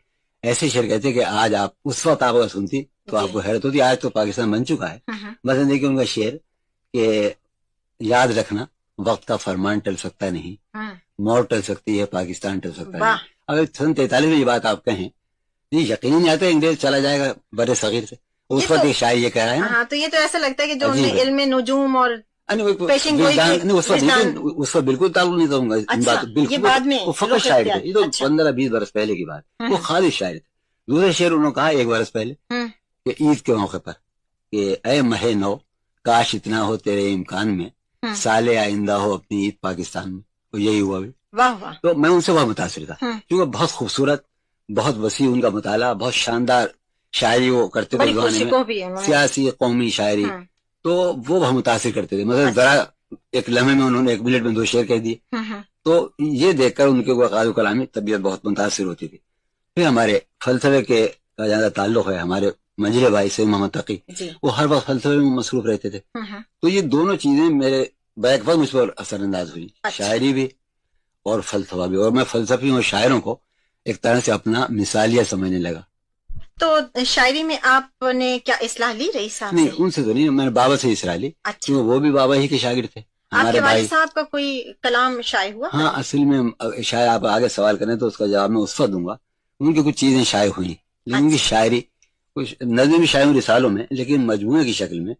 ایسے شعر کہتے کہ آج آپ اس وقت آپ اگر سنتی تو آپ کو حیرت ہوتی، آج تو پاکستان بن چکا ہے. مثلا دیکھیے ان کا شعر کہ یاد رکھنا وقت کا فرمان ٹل سکتا نہیں، موت ٹل سکتی ہے پاکستان ٹل سکتا نہیں. اگر سن 43 میں یہ بات آپ کہیں، یقینی نہیں آتا انگریز چلا جائے گا بر صغیر سے، اس وقت ایک شاعر یہ کہہ رہا ہے نا. تو یہ تو ایسا لگتا ہے کہ جو علم نجوم اور اس وقت بالکل تعلق نہیں دوں گا ان بات، وہ فقط شاعر تھے. یہ تو 15-20 برس پہلے کی بات، وہ خالص شاعر تھے. دوسرے شعر انہوں نے کہا 1 برس پہلے کہ عید کے موقع پر کہ اے مہ نو کاش اتنا ہو تیرے امکان میں، سال آئندہ ہو اپنی عید پاکستان میں. تو یہی ہوا بھی. تو میں ان سے بہت متاثر تھا کیونکہ بہت خوبصورت، بہت وسیع ان کا مطالعہ، بہت شاندار شاعری وہ کرتے تھے زمانے میں، سیاسی قومی شاعری. تو وہ بہت متاثر کرتے تھے. مثلا ذرا ایک لمحے میں انہوں نے 1 منٹ میں 2 شعر کہہ دیے، تو یہ دیکھ کر ان کے قادر کلامی طبیعت بہت متاثر ہوتی تھی. پھر ہمارے فلسفے کے کا زیادہ تعلق ہے، ہمارے منجلے بھائی سے محمد تقی، وہ ہر وقت فلسفے میں مصروف رہتے تھے. تو یہ دونوں چیزیں میرے بیک وقت مجھ پر اثر انداز ہوئی، شاعری بھی اور فلسفہ بھی. اور میں فلسفیوں اور شاعروں کو ایک طرح سے اپنا مثالیہ سمجھنے لگا. تو شاعری میں آپ نے کیا اصلاح لی رئیس صاحب سے؟ نہیں ان سے تو نہیں، میں نے بابا سے اصلاح لی. اچھا. وہ بھی بابا ہی کے شاگرد تھے. آپ کے والد صاحب کا کوئی کلام شائع ہوا؟ ہاں اصل میں شاید آپ آگے سوال کریں تو اس کا جواب میں اس وقت دوں گا. ان کی کچھ چیزیں شائع ہوئی لیکن ان کی شاعری کچھ نظم بھی شائع ہوئی رسالوں میں، لیکن مجموعے کی شکل میں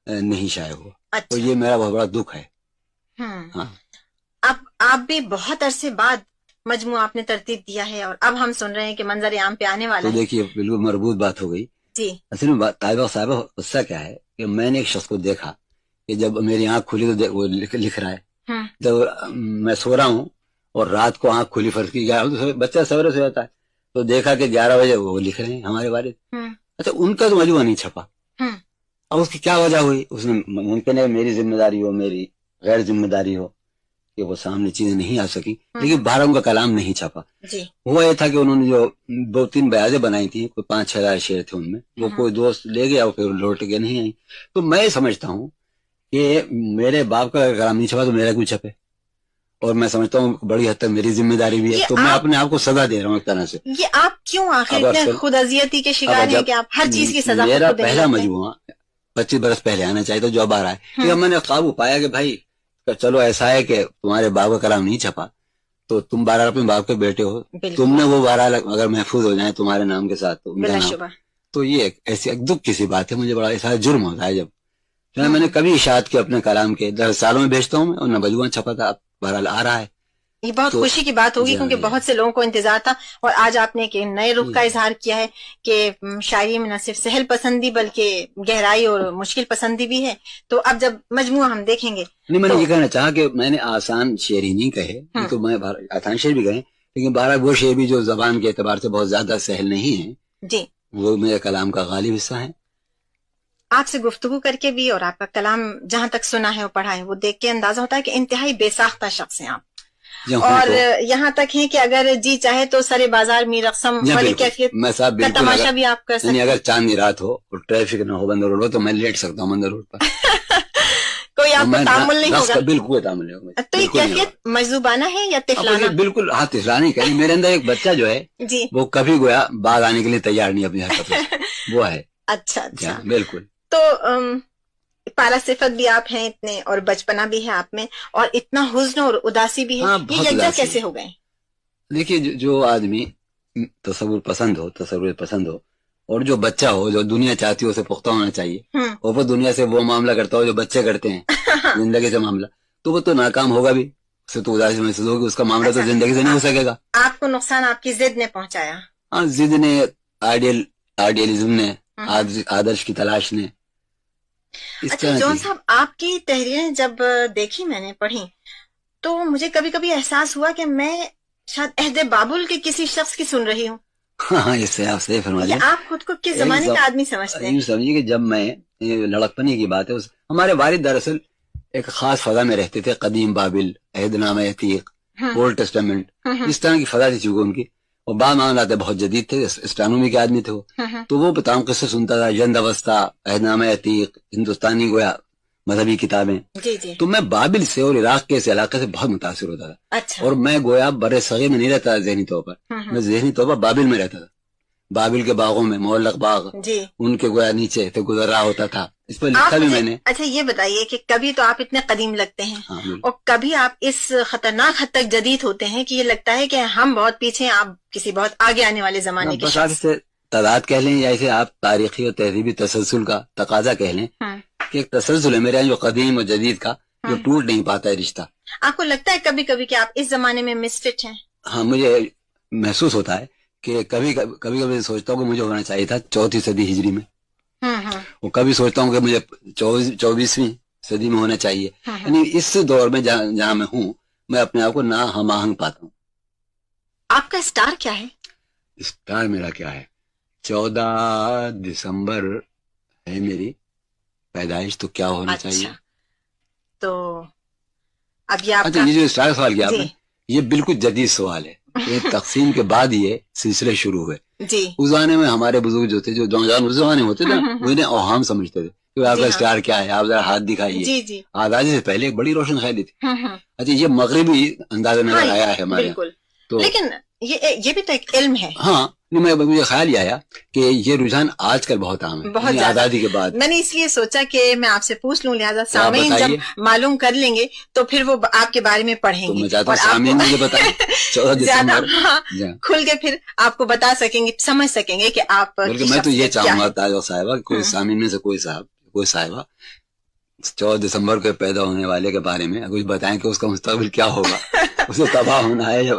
نہیں شائع ہوا. تو یہ میرا بہت بڑا دکھ ہے. ہاں اب آپ بھی بہت عرصے بعد مجموعہ آپ نے ترتیب دیا ہے اور اب ہم سن رہے ہیں کہ منظر عام پہ آنے والا ہے. تو دیکھیے بالکل مربوط بات ہو گئی. جی اصل میں طالبہ صاحبہ قصہ کیا ہے کہ میں نے ایک شخص کو دیکھا کہ جب میری آنکھ کھلی تو وہ لکھ رہا ہے. جب میں سو رہا ہوں اور رات کو آنکھ کھلی فرض کی 11 تو بچہ سویرے سے جاتا ہے، تو دیکھا کہ 11 بجے وہ لکھ رہے ہیں ہمارے والد. اچھا ان کا تو مجموعہ نہیں چھپا. اب اس کی کیا وجہ ہوئی؟ اس میں ممکن ہے میری ذمہ داری ہو، میری غیر ذمہ داری ہو کہ وہ سامنے چیزیں نہیں آ سکی، لیکن 12 کا کلام نہیں چھپا. ہوا یہ تھا کہ انہوں نے جو 2-3 بیاضیں بنائی تھی، کوئی 5-6 ہزار شعر تھے ان میں، وہ کوئی دوست لے گیا اور پھر لوٹ کے نہیں آئی. تو میں سمجھتا ہوں کہ میرے باپ کا کلام نہیں چھپا تو میرا کیوں چھپے، اور میں سمجھتا ہوں بڑی حد تک میری ذمہ داری بھی ہے. تو میں اپنے آپ کو سزا دے رہا ہوں ایک طرح سے. یہ آپ کیوں آخر خود اذیتی کے شکار ہیں کہ آپ ہر چیز کی سزا؟ میرا پہلا مجموعہ 25 برس پہلے آنا چاہیے تو جو اب آ رہا ہے، میں نے قابو پایا کہ بھائی چلو ایسا ہے کہ تمہارے باپ کا کلام نہیں چھپا تو تم بہرحال اپنے باپ کے بیٹے ہو, تم نے وہ بہرحال اگر محفوظ ہو جائیں تمہارے نام کے ساتھ تو یہ ایسی دکھ کی سی بات ہے. مجھے بڑا ایسا جرم ہوتا ہے جب میں نے کبھی اشاعت کے اپنے کلام کے 10 سالوں میں بھیجتا ہوں میں, اور نہ بدوان چھپا تھا, اب بہرحال آ رہا ہے. یہ بہت خوشی کی بات ہوگی کیونکہ بہت سے لوگوں کو انتظار تھا, اور آج آپ نے ایک نئے رخ کا اظہار کیا ہے کہ شاعری میں نہ صرف سہل پسندی بلکہ گہرائی اور مشکل پسندی بھی ہے. تو اب جب مجموعہ ہم دیکھیں گے, نہیں میں نے یہ کہنا چاہا کہ میں نے آسان شعر ہی نہیں کہے, تو میں آسان شعر بھی کہے, لیکن بہرحال وہ شعر بھی جو زبان کے اعتبار سے بہت زیادہ سہل نہیں ہے جی, وہ میرے کلام کا غالب حصہ ہے. آپ سے گفتگو کر کے بھی اور آپ کا کلام جہاں تک سنا ہے اور پڑھا ہے وہ دیکھ کے اندازہ ہوتا ہے کہ انتہائی بے ساختہ شخص ہیں آپ, اور یہاں تک ہے کہ اگر جی چاہے تو سرے بازار میر اقسم والی کیفیت کا تماشا بھی آپ کر سکتے ہیں. اگر چاندنی رات ہو اور ٹریفک نہ ہو بندر روڈ ہو تو میں لیٹ سکتا ہوں بندر روڈ پر. کوئی آپ کو تعامل نہیں ہوگا, بالکل تعامل نہیں ہوگا. تو یہ کیفیت مجذوبانہ ہے یا طفلانہ؟ بالکل ہاں طفلانہ کہیں. میرے اندر ایک بچہ جو ہے جی وہ کبھی گویا باغ آنے کے لیے تیار نہیں اپنی حرکتوں سے, وہ ہے. اچھا بالکل. تو پالا صفت بھی آپ ہیں اتنے, اور بچپنا بھی ہے آپ میں, اور اتنا حزن اور اداسی بھی ہے, یہ یکجا کیسے ہو گئے؟ دیکھیے جو آدمی تصور پسند ہو اور جو بچہ ہو جو دنیا چاہتی ہے اسے پختہ ہونا چاہیے, اور وہ دنیا سے وہ معاملہ کرتا ہو جو بچے کرتے ہیں زندگی سے معاملہ, تو وہ تو ناکام ہوگا بھی, اسے تو اداسی محسوس ہوگی, اس کا معاملہ تو زندگی سے نہیں ہو سکے گا. آپ کو نقصان آپ کی ضد نے پہنچایا؟ ہاں, ضد نے, آئیڈیلزم نے, آدرش کی تلاش نے. اچھا جون صاحب, آپ کی تحریریں جب دیکھی میں نے پڑھی تو مجھے کبھی کبھی احساس ہوا کہ میں شاید عہد بابل کے کسی شخص کی سن رہی ہوں. ہاں اس سے آپ صحیح فرما دیں. آپ خود کو کس زمانے کا آدمی سمجھتے ہیں؟ سمجھیے کہ جب میں لڑکپنی کی بات ہے, ہمارے والد دراصل ایک خاص فضا میں رہتے تھے, قدیم بابل, عہد نامہ عتیق, اولڈ ٹیسٹامنٹ, اس طرح کی فضا تھی چونکہ ان کی, اور بعض معاملات بہت جدید تھے, اسٹرانومی کے آدمی تھے وہ. تو وہ تمام قصے سنتا تھا, جند اوسطا, عہد نامہ عتیق, ہندوستانی گویا مذہبی کتابیں. تو میں بابل سے اور عراق کے اس علاقے سے بہت متاثر ہوتا تھا, اور میں گویا بر صغیر میں نہیں رہتا ذہنی طور پر, میں ذہنی طور پر بابل میں رہتا تھا. بابل کے باغوں میں, معلق باغ, ان کے گویا نیچے سے گزر رہا ہوتا تھا, اس پر لکھا بھی میں نے. اچھا یہ بتائیے کہ کبھی تو آپ اتنے قدیم لگتے ہیں, اور کبھی آپ اس خطرناک حد تک جدید ہوتے ہیں کہ یہ لگتا ہے کہ ہم بہت پیچھے ہیں, آپ کسی بہت آگے آنے والے زمانے کے. بس آپ اسے تعداد کہہ لیں یا اسے آپ تاریخی اور تہذیبی تسلسل کا تقاضا کہہ لیں, کہ ایک تسلسل ہے میرے یہاں جو قدیم اور جدید کا, جو ٹوٹ نہیں پاتا ہے رشتہ. آپ کو لگتا ہے کبھی کبھی کہ آپ اس زمانے میں مسفٹ ہیں؟ ہاں, مجھے محسوس ہوتا ہے کہ کبھی سوچتا ہوں کہ مجھے ہونا چاہیے تھا 4 صدی ہجری میں, اور کبھی سوچتا ہوں کہ مجھے 24ویں صدی میں ہونا چاہیے. یعنی اس دور میں جہاں میں ہوں, میں اپنے آپ کو نہ ہم آہنگ پاتا ہوں. آپ کا اسٹار کیا ہے؟ اسٹار میرا کیا ہے, 14 دسمبر ہے میری پیدائش, تو کیا ہونا چاہیے. تو اب یہ آپ یہ جو اسٹار سوال کیا آپ نے, یہ بالکل جدید سوال ہے. یہ تقسیم کے بعد یہ سلسلے شروع ہوئے. اس زمانے میں ہمارے بزرگ جو تھے, جو نوجوان اس زمانے ہوتے تھے, وہ انہیں اوہام سمجھتے تھے کہ آپ کا اسٹار کیا ہے, آپ ذرا ہاتھ دکھائیے. آزادی سے پہلے ایک بڑی روشن خیالی تھی. اچھا, یہ مغربی انداز نظر آیا ہے ہمارے, لیکن یہ بھی تو ایک علم ہے. ہاں, مجھے خیال یہ آیا کہ یہ رجحان آج کل بہت عام ہے, بہت آزادی کے بعد. میں نے اس لیے سوچا کہ میں آپ سے پوچھ لوں, لہٰذا سامعین جب معلوم کر لیں گے تو پھر وہ آپ کے بارے میں پڑھیں گے, میں چاہتا ہوں سامعین مجھے بتائیں 14 دسمبر کھل کے پھر آپ کو بتا سکیں گے, سمجھ سکیں گے کہ آپ. میں تو یہ چاہوں گا تاج صاحبہ, کوئی سامعین میں سے کوئی صاحبہ 14 دسمبر کو پیدا ہونے والے کے بارے میں کچھ بتائیں کہ اس کا مستقبل کیا ہوگا, اسے تباہ ہونا ہے یا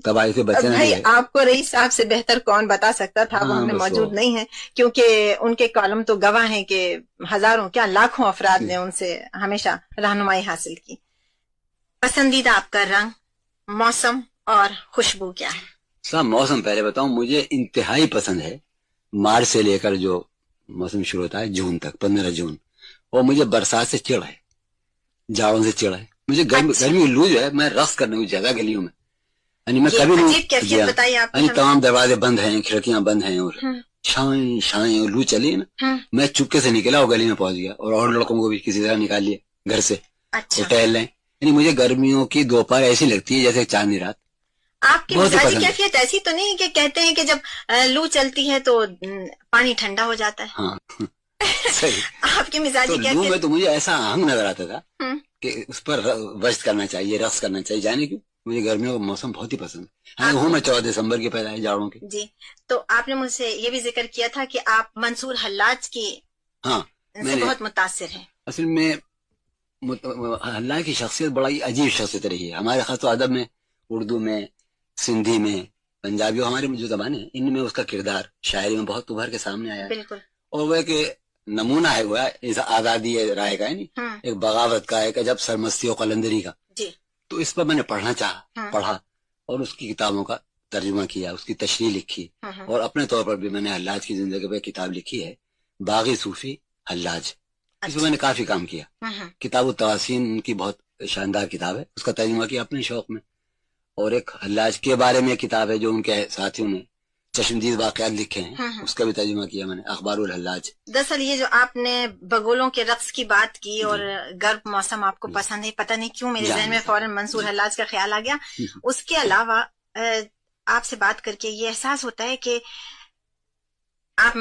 تباہی سے بچنا ہے. آپ کو رئیس صاحب سے بہتر کون بتا سکتا تھا, وہ ہمیں موجود نہیں ہے, کیونکہ ان کے کالم تو گواہ ہیں کہ ہزاروں کیا لاکھوں افراد نے ان سے ہمیشہ رہنمائی حاصل کی. پسندیدہ آپ کا رنگ, موسم اور خوشبو کیا ہے؟ صاحب موسم پہلے بتاؤں, مجھے انتہائی پسند ہے مارچ سے لے کر جو موسم شروع ہوتا ہے جون تک, 15 جون, اور مجھے برسات سے چڑ ہے, جاڑوں سے چڑ ہے. مجھے گرمی لو جو ہے, میں رقص کرنے کی جگہ گلیوں میں, یعنی میں کبھی نہیں, تمام دروازے بند ہیں, کھڑکیاں بند ہیں, اور شائیں اور لو چلی نا, میں چپکے سے نکلا اور گلی میں پہنچ گیا, اور لڑکوں کو بھی کسی طرح نکال لیا گھر سے, اور ٹہل لیں. یعنی مجھے گرمیوں کی دوپہر ایسی لگتی ہے جیسے چاندنی رات. آپ کی مزاجی کیفیت ایسی تو نہیں کہ کہتے ہیں کہ جب لو چلتی ہے تو پانی ٹھنڈا ہو جاتا ہے؟ ہاں صحیح. آپ کی مزاجی لو میں تو مجھے ایسا آہنگ نظر آتا تھا کہ اس پر وجد کرنا چاہیے, رقص کرنا چاہیے, جانے کیوں مجھے گرمیوں کا موسم بہت ہی پسند ہے. ہوں میں 14 دسمبر کی پیدا ہے جاڑوں کی. جی تو آپ نے مجھ سے یہ بھی ذکر کیا تھا کہ آپ منصور حلاج کی ہاں سے بہت متاثر ہیں. اصل میں اللہ کی شخصیت بڑا ہی عجیب شخصیت رہی ہے ہمارے خاص و ادب میں, اردو میں, سندھی میں, پنجابی, ہماری جو زبانیں ہیں ان میں اس کا کردار شاعری میں بہت ابھر کے سامنے آیا ہے. بالکل. اور وہ کہ نمونہ ہے وہ آزادی رائے کا, ایک بغاوت کا, ایک عجب سرمستی و قلندری کا. جی تو اس پر میں نے پڑھنا چاہا, پڑھا اور اس کی کتابوں کا ترجمہ کیا, اس کی تشریح لکھی. اور اپنے طور پر بھی میں نے حلاج کی زندگی پہ کتاب لکھی ہے, باغی صوفی حلاج. اس میں نے کافی کام کیا. کتاب التواسین ان کی بہت شاندار کتاب ہے, اس کا ترجمہ کیا اپنے شوق میں. اور ایک حلاج کے بارے میں کتاب ہے جو ان کے ساتھیوں نے چشمدید واقعات لکھے ہیں, اس کا بھی ترجمہ کیا میں نے, اخبار الحلاج. دراصل یہ جو آپ نے بگولوں کے رقص کی بات کی اور گرم موسم آپ کو پسند ہے, پتہ نہیں کیوں میرے ذہن میں فوراً منصور حلاج کا خیال آ گیا. اس کے علاوہ آپ سے بات کر کے یہ احساس ہوتا ہے کہ آپ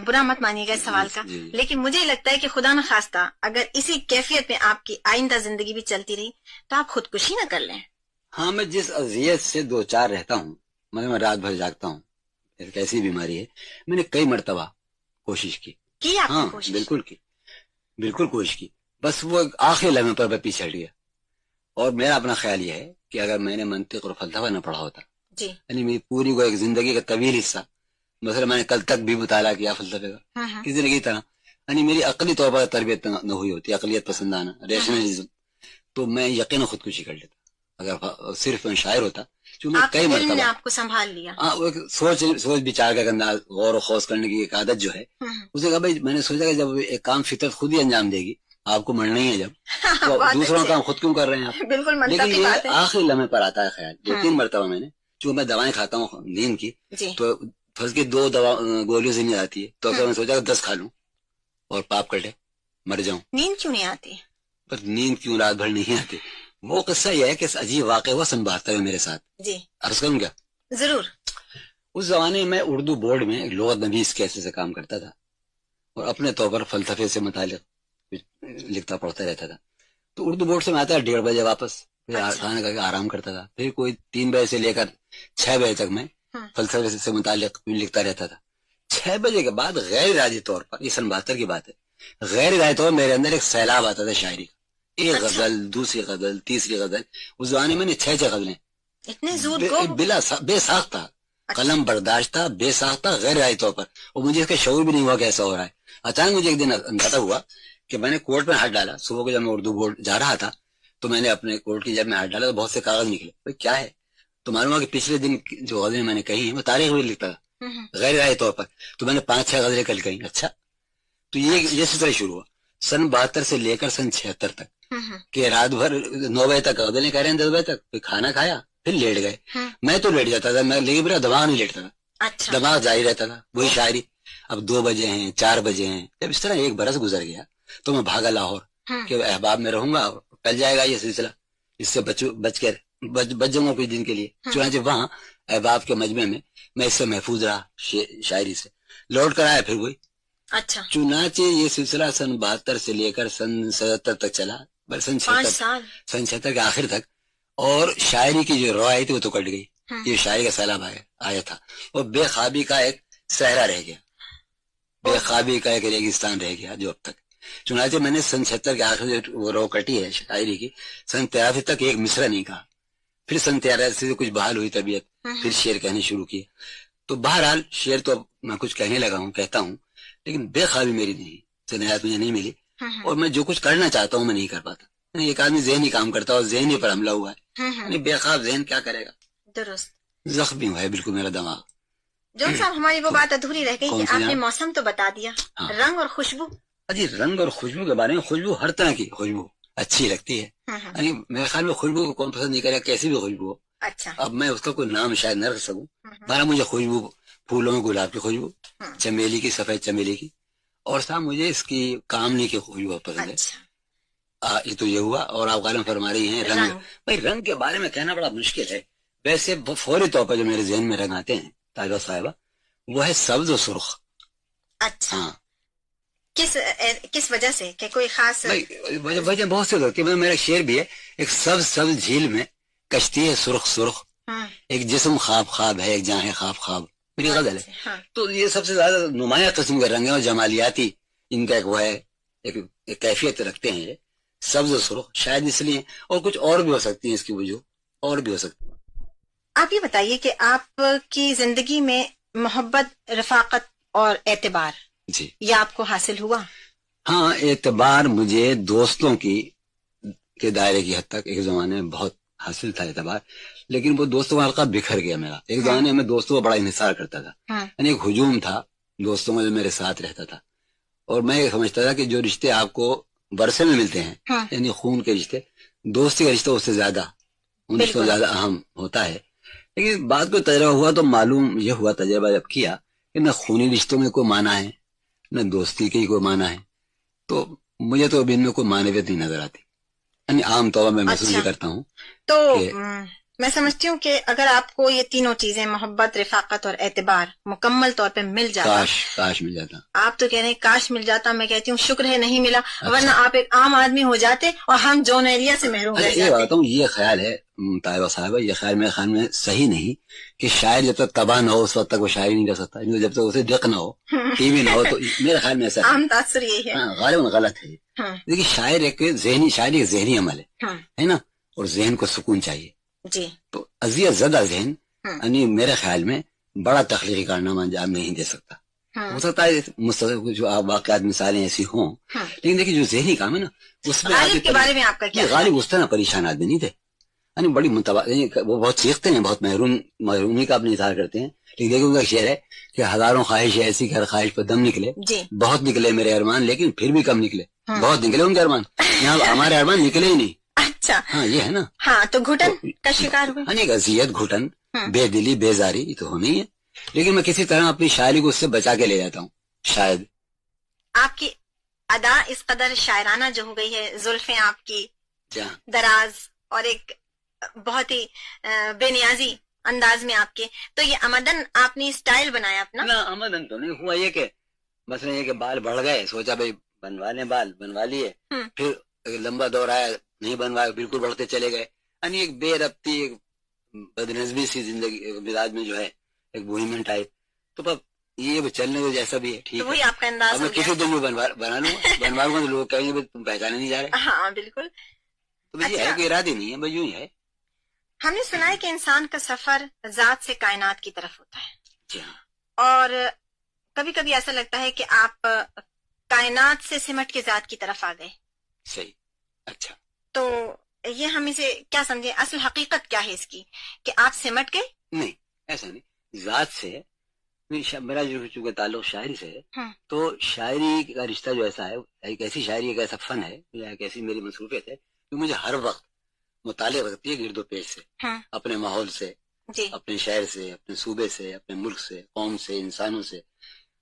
برا مت مانیے گا اس سوال کا, لیکن مجھے لگتا ہے کہ خدا نخواستہ اگر اسی کیفیت میں آپ کی آئندہ زندگی بھی چلتی رہی تو آپ خودکشی نہ کر لیں. ہاں میں جس اذیت سے 2-4 رہتا ہوں, میں رات بھر جاگتا ہوں, ایک ایسی بیماری ہے, میں نے کئی مرتبہ کوشش کی. ہاں بالکل کوشش کی, بس وہ آخری لمحے پر میں پیچھے ہٹ گیا. اور میرا اپنا خیال یہ ہے کہ اگر میں نے منطق اور فلسفہ نہ پڑھا ہوتا, یعنی میری پوری کو ایک زندگی کا طویل حصہ, مثلا میں نے کل تک بھی مطالعہ کیا فلسفے کا کسی زندگی طرح, یعنی میری عقلی طور پر تربیت نہ ہوئی ہوتی, عقلیت پسندانہ ریشنلزم, تو میں یقینا خودکشی کر لیتا. اگر صرف میں شاعر ہوتا, میں کئی مرتبہ آپ کو سنبھال لیا. سوچ بچار کا انداز, غور و خوض کرنے کی ایک عادت جو ہے, اسے کہا بھائی میں نے سوچا کہ جب ایک کام فطرت خود ہی انجام دے گی, آپ کو مرنا ہی ہے جب, تو دوسروں کا کام خود کیوں کر رہے ہیں آپ. بالکل. لیکن یہ آخری لمحے پر آتا ہے خیال. 2-3 مرتبہ میں نے, چونکہ میں دوائیں کھاتا ہوں نیند کی, تو پھنس کے 2 گولیوں سے نیند آتی ہے, تو میں نے سوچا کہ 10 کھا لوں اور پاپ کٹے مر جاؤں. نیند کیوں نہیں آتی؟ پر نیند کیوں رات بھر نہیں آتی, وہ قصہ یہ ہے کہ عجیب واقعہ ہوا سن 72 میں میرے ساتھ. جی عرض کروں کیا؟ ضرور. اس زمانے میں اردو بورڈ میں ایک لغت نویس کے حیثیت سے کام کرتا تھا, اور اپنے طور پر فلسفے سے متعلق لکھتا پڑھتا رہتا تھا. تو اردو بورڈ سے میں آتا 1:30 بجے واپس, پھر کھانا کھا کے آرام کرتا تھا. پھر کوئی 3 بجے سے لے کر 6 بجے تک میں فلسفے سے متعلق لکھتا رہتا تھا. 6 بجے کے بعد غیر ارادی طور پر, یہ سن 72 کی بات ہے, غیر ارادی طور پر میرے اندر ایک سیلاب آتا تھا شاعری کا. ایک غزل, دوسری غزل, تیسری غزل. اس زمانے میں نے 6 غزلیں بلا بے ساختہ, قلم برداشت تھا, بے ساختہ, غیر ارادی طور پر, اور مجھے اس کا شعور بھی نہیں ہوا کیسا ہو رہا ہے. اچانک مجھے ایک دن اندازہ ہوا کہ میں نے کوٹ میں ہاتھ ڈالا. صبح کو جب میں اردو بورڈ جا رہا تھا تو میں نے اپنے کوٹ کی جب میں ہاتھ ڈالا تو بہت سے کاغذ نکلے. بھائی کیا ہے؟ تو معلوم ہوا کہ پچھلے دن جو غزلیں میں نے کہی ہیں وہ تاریخ میں لکھتا تھا غیر ارادی طور پر. تو میں نے 5-6 غزلیں کل کہیں. اچھا, تو یہ سلسلہ شروع ہوا سن 72 سے لے کر سن 76 تک, کہ رات بھر 9 بجے تک غزلیں کہہ رہے ہیں, 10 بجے تک, پھر کھانا کھایا, پھر لیٹ گئے. میں تو لیٹ جاتا تھا, لیکن میرا دماغ نہیں لیٹتا تھا, دماغ جاری رہتا تھا وہی شاعری. اب 2 بجے ہیں, 4 بجے ہیں. جب اس طرح 1 برس گزر گیا تو میں بھاگا لاہور کہ احباب میں رہوں گا, ٹل جائے گا یہ سلسلہ, اس سے بچ جاؤں گا کچھ دن کے لیے. چنانچہ وہاں احباب کے مجمع میں اس سے محفوظ رہا شاعری سے. لوٹ کر آیا پھر وہی. اچھا. چنانچہ یہ سلسلہ سن 72 سے لے کر سن 77 تک چلا, سن 76 کے آخر تک. اور شاعری کی جو روایت وہ تو کٹ گئی, یہ شاعری کا سیلاب آیا تھا, اور بے خوابی کا ایک صحرا رہ گیا, بے خوابی کا ایک ریگستان رہ گیا جو اب تک. چنانچہ میں نے سن 76 کے آخر وہ رو کٹی ہے شاعری کی, سن 83 تک ایک مصرع نہیں کہا. پھر سن 83 سے کچھ بحال ہوئی طبیعت, پھر شعر کہنے شروع کیے. تو بہرحال شعر تو میں کچھ کہنے لگا ہوں, کہتا ہوں, لیکن بے خوابی میری نہیں, سنیات مجھے نہیں ملی, اور میں جو کچھ کرنا چاہتا ہوں میں نہیں کر پاتا. ایک آدمی ذہنی کام کرتا ہے اور ذہنی پر حملہ ہوا ہے, یعنی بے خواب ذہن کیا کرے گا. درست. زخمی ہوا ہے بالکل میرا دماغ. جون صاحب ہماری وہ بات ادھوری رہ گئی کہ آپ نے موسم تو بتا دیا, رنگ اور خوشبو. جی رنگ اور خوشبو کے بارے میں, خوشبو ہر طرح کی خوشبو اچھی لگتی ہے, یعنی میرے خیال میں خوشبو کو کون پسند نہیں کرے, کیسی بھی خوشبو ہو. اچھا. اب میں اس کا کوئی نام شاید نہ رکھ سکوں, مارا مجھے خوشبو پھولوں میں گلاب کی خوشبو, چمیلی کی, سفید چمیلی کی, اور صاحب مجھے اس کی کامنی کی خوشبو پسند ہے. یہ تو یہ ہوا. اور آپ غالب فرما رہی ہیں رنگ. بھائی رنگ کے بارے میں کہنا بڑا مشکل ہے. ویسے فوری طور پر جو میرے ذہن میں رنگ آتے ہیں طالبہ صاحبہ, وہ ہے سبز و سرخ. اچھا. ہاں. کس وجہ سے, کہ کوئی خاص وجہ بہت سے ہوتی ہے. میرا شعر بھی ہے, ایک سبز جھیل میں کشتی ہے سرخ سرخ، ایک جسم خواب خواب ہے، ایک جہاں ہے خواب خواب، میری غزل ہے. تو یہ سب سے زیادہ نمایاں قسم کے رنگ ہیں اور جمالیاتی ان کا ایک وہ ہے، ایک کیفیت رکھتے ہیں. یہ سبز و سرخ شاید اس لیے، اور کچھ اور بھی ہو سکتی ہیں اس کی وجوہ، اور بھی ہو سکتی. آپ یہ بتائیے کہ آپ کی زندگی میں محبت، رفاقت اور اعتبار جی یہ آپ کو حاصل ہوا؟ ہاں، اعتبار مجھے دوستوں کے دائرے کی حد تک ایک زمانے میں بہت حاصل تھا اعتبار، لیکن وہ دوستوں کا حلقہ بکھر گیا میرا. ایک زمانے میں دوستوں کا بڑا انحصار کرتا تھا، یعنی ایک ہجوم تھا دوستوں کا جو میرے ساتھ رہتا تھا، اور میں یہ سمجھتا تھا کہ جو رشتے آپ کو ورثے میں ملتے ہیں، یعنی خون کے رشتے، دوستی کا رشتہ اس سے زیادہ، ان سے زیادہ اہم ہوتا ہے. لیکن بات کو تجربہ ہوا تو معلوم یہ ہوا، تجربہ جب کیا کہ نہ خونی رشتوں میں کوئی معنی ہے، نہ دوستی کے کوئی معنی ہے. تو مجھے تو اب ان میں کوئی معنویت نہیں نظر آتی، یعنی عام طور میں محسوس کرتا ہوں. تو میں سمجھتی ہوں کہ اگر آپ کو یہ تینوں چیزیں، محبت، رفاقت اور اعتبار، مکمل طور پہ مل جاتا، کاش مل جاتا. آپ تو کہہ رہے ہیں کاش مل جاتا، میں کہتی ہوں شکر ہے نہیں ملا، ورنہ آپ ایک عام آدمی ہو جاتے اور ہم جون ایلیا سے محروم رہ جاتے. بتاؤں یہ خیال ہے طیبہ صاحبہ، یہ خیال میرے خیال میں صحیح نہیں کہ شاعر جب تک تباہ نہ ہو اس وقت تک وہ شاعری نہیں کر سکتا، جب تک اسے دق نہ ہو، ٹی وی نہ ہو. تو میرے خیال میں ایسا عام تاثر یہی ہے، غالباً غلط ہے. دیکھیے شاعر ایک ذہنی عمل ہے نا، اور ذہن کو سکون چاہیے. جی تو اذیت زدہ ذہن یعنی میرے خیال میں بڑا تخلیقی کارنامہ انجام نہیں دے سکتا. ہو سکتا ہے مستقبل جو واقعات مثالیں ایسی ہوں، لیکن دیکھیے جو ذہنی کام ہے نا اس میں غالب کے بارے میں آپ کا کیا؟ غالب اس طرح پریشان آدمی نہیں تھے، یعنی بڑی وہ بہت سیکھتے ہیں، بہت محرومی کا اپنے اظہار کرتے ہیں. لیکن دیکھیں ان کا شعر ہے کہ ہزاروں خواہش ایسی کہ ہر خواہش پر دم نکلے، بہت نکلے میرے ارمان لیکن پھر بھی کم نکلے. بہت نکلے ان کے ارمان، یہاں ہمارے ارمان نکلے ہی نہیں. اچھا ہاں یہ ہے نا. ہاں تو گھٹن کا شکار ہوئے، یعنی اذیت، گھٹن، بے دلی، بیزاری یہ تو ہونی ہے. لیکن میں کسی طرح اپنی شاعری کو اس سے بچا کے لے جاتا ہوں. شاید آپ کی ادا اس قدر شاعرانہ جو ہو گئی ہے، زلفیں آپ کی دراز اور ایک بہت ہی بے نیازی انداز میں آپ کے، تو یہ آمدن آپ نے اسٹائل بنایا اپنا؟ نہ آمدن تو نہیں ہوا، یہ کہ بس یہ کہ بال بڑھ گئے، سوچا بھائی بنوا لیں، بال بنوا لیے، پھر لمبا دور آیا نہیں بنوایا، بالکل بڑھتے چلے گئے. یعنی ایک بے ربطی، ایک بدنظمی سی زندگی مزاج میں جو ہے، ایک بوہیمین ٹائپ. تو اب یہ چلنے کو جیسا بھی ہے ٹھیک ہے، وہی آپ کا انداز. میں کسی دن بنا لوں گا تو لوگ کہیں گے تم پہچانے نہیں جا رہے. ہاں بالکل. تو یہ ہے کہ ارادے نہیں ہے، بس یوں ہی ہے. ہم نے سنا ہے کہ انسان کا سفر ذات سے کائنات کی طرف ہوتا ہے. جی ہاں. اور کبھی کبھی ایسا لگتا ہے کہ آپ کائنات سے سمٹ کے ذات کی طرف آ گئے. صحیح. اچھا تو یہ ہم اسے کیا سمجھے، اصل حقیقت کیا ہے اس کی کہ آپ سمٹ گئے؟ نہیں ایسا نہیں، ذات سے میرا جو چونکہ تعلق شاعری سے ہے، تو شاعری کا رشتہ جو ایسا ہے، ایک ایسی شاعری، ایک ایسا فن ہے، ایک ایسی میری مصروفیت ہے کہ مجھے ہر وقت مطالعہ رکھتی ہے گرد و پیش سے، اپنے ماحول سے، اپنے شہر سے، اپنے صوبے سے، اپنے ملک سے، قوم سے، انسانوں سے.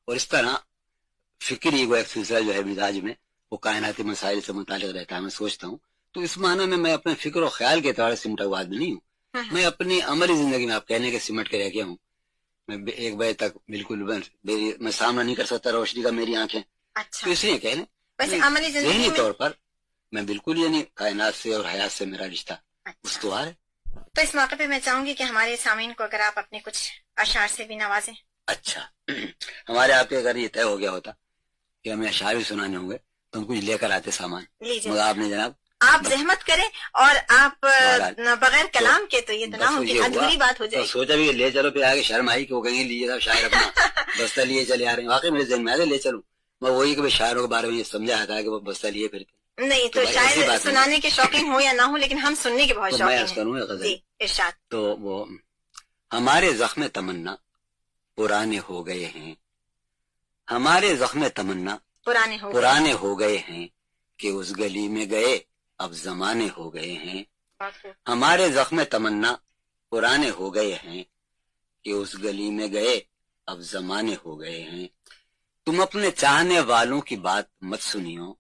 اور اس طرح فکری کو ایک سلسلہ جو ہے مزاج میں وہ کائناتی مسائل سے متعلق رہتا ہے. میں سوچتا ہوں تو اس معنی میں اپنے فکر و خیال کے اعتبار سے سمٹا ہوا آدمی نہیں ہوں. میں اپنی عملی زندگی میں آپ کہنے کے سمٹ کے رہ گیا ہوں. میں 1 بجے تک بالکل میں سامنا نہیں کر سکتا روشنی کا، میری آنکھیں. اچھا. تو اس لیے کہہ لیں ذہنی طور پر میں بالکل یعنی کائنات سے اور حیات سے میرا رشتہ استوار ہے. تو اس موقع پہ میں چاہوں گی کہ ہمارے سامعین کو اگر آپ اپنے کچھ اشعار سے بھی نوازیں. اچھا ہمارے آپ کے اگر یہ طے ہو گیا ہوتا کہ ہمیں اشعار بھی سنانے ہوں گے تو ہم کچھ لے کر آتے سامان، مگر آپ نے جناب آپ زحمت کریں اور آپ بغیر کلام کے تو یہ تو نہ ہو کہ ادھوری بات ہو جائے. سوچا بھی لے چلو، پھر آگے شرم آئی کہ وہ کہیں لیجیے صاحب شاعر اپنا بستہ لیے چلے آ رہے ہیں. واقعی میرے ذہن میں آئے لے چلوں، میں وہی کہ شاعروں کے بارے میں یہ سمجھا تھا کہ وہ بستہ لیے پھرتے. نہیں تو شاعر سنانے کے شوقین ہو یا نہ ہو، لیکن ہم سننے کے بہت شوقین ہیں. ارشاد. تو وہ ہمارے زخم تمنا پرانے ہو گئے ہیں، ہمارے زخم تمنا پرانے ہو گئے ہیں کہ اس گلی میں گئے اب زمانے ہو گئے ہیں. ہمارے زخم تمنا پرانے ہو گئے ہیں کہ اس گلی میں گئے اب زمانے ہو گئے ہیں. تم اپنے چاہنے والوں کی بات مت سنیو،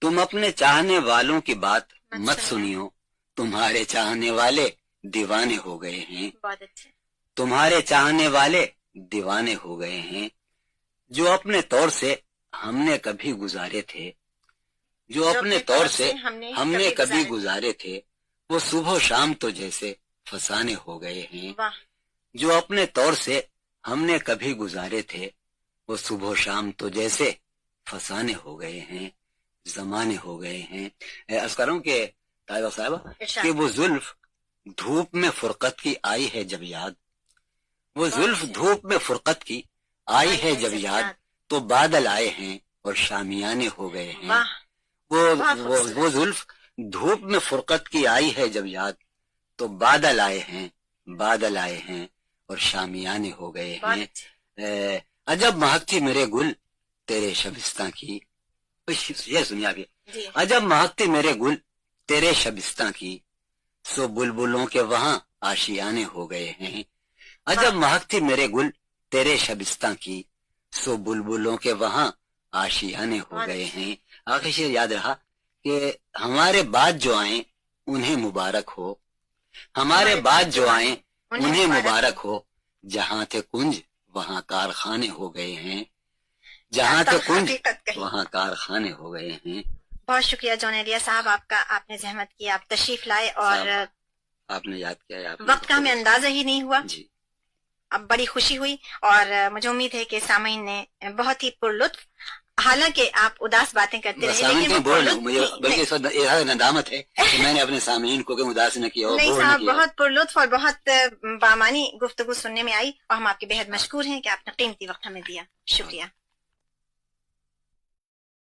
تم اپنے چاہنے والوں کی بات مت سنیو، تمہارے چاہنے والے دیوانے ہو گئے ہیں. تمہارے چاہنے والے دیوانے ہو گئے ہیں. جو اپنے طور سے ہم نے کبھی گزارے تھے، جو اپنے طور سے ہم نے کبھی گزارے تھے، وہ صبح و شام تو جیسے فسانے ہو گئے ہیں، واہ جو اپنے طور سے ہم نے کبھی گزارے تھے، وہ صبح و شام تو جیسے فسانے ہو گئے ہیں، زمانے ہو گئے ہیں۔ عرض کر رہا ہوں کہ طاہرہ صاحبہ کہ وہ زلف دھوپ میں فرقت کی آئی ہے جب یاد، وہ زلف دھوپ میں فرقت کی آئی ہے جب یاد، تو بادل آئے ہیں اور شامیانے ہو گئے ہیں۔ وہ زلف دھوپ میں فرقت کی آئی ہے جب یاد، تو بادل آئے ہیں، بادل آئے ہیں اور شامیانے ہو گئے ہیں۔ عجب مہکتی میرے گل تیرے شبستاں کی، یہ سنیے آپ، عجب مہکتی میرے گل تیرے شبستاں کی، سو بلبلوں کے وہاں آشیانے ہو گئے ہیں۔ عجب مہکتی میرے گل تیرے شبستاں کی، سو بلبلوں کے وہاں آشیانے ہو گئے ہیں۔ آخر شعر یاد رہا کہ ہمارے بعد جو آئیں انہیں مبارک ہو، ہمارے بعد جو آئیں انہیں مبارک ہو، جہاں تھے کنج وہاں کارخانے ہو گئے ہیں، جہاں تھے کنج وہاں کارخانے ہو گئے ہیں۔ بہت شکریہ جون ایلیا صاحب آپ کا، آپ نے زحمت کی، آپ تشریف لائے اور آپ نے یاد کیا، وقت کا ہمیں اندازہ ہی نہیں ہوا۔ جی اب بڑی خوشی ہوئی اور مجھے امید ہے کہ سامعین نے بہت ہی پرلطف، حالانکہ آپ اداس باتیں کرتے رہے لیکن وہ مجھے بلکہ اس وقت ندامت ہے کہ میں نے اپنے سامعین کو اداس نہ کیا۔ نہیں صاحب، بہت پرلطف اور بہت بامانی گفتگو سننے میں آئی اور ہم آپ کے بے حد مشکور ہیں کہ آپ نے قیمتی وقت ہمیں دیا، شکریہ۔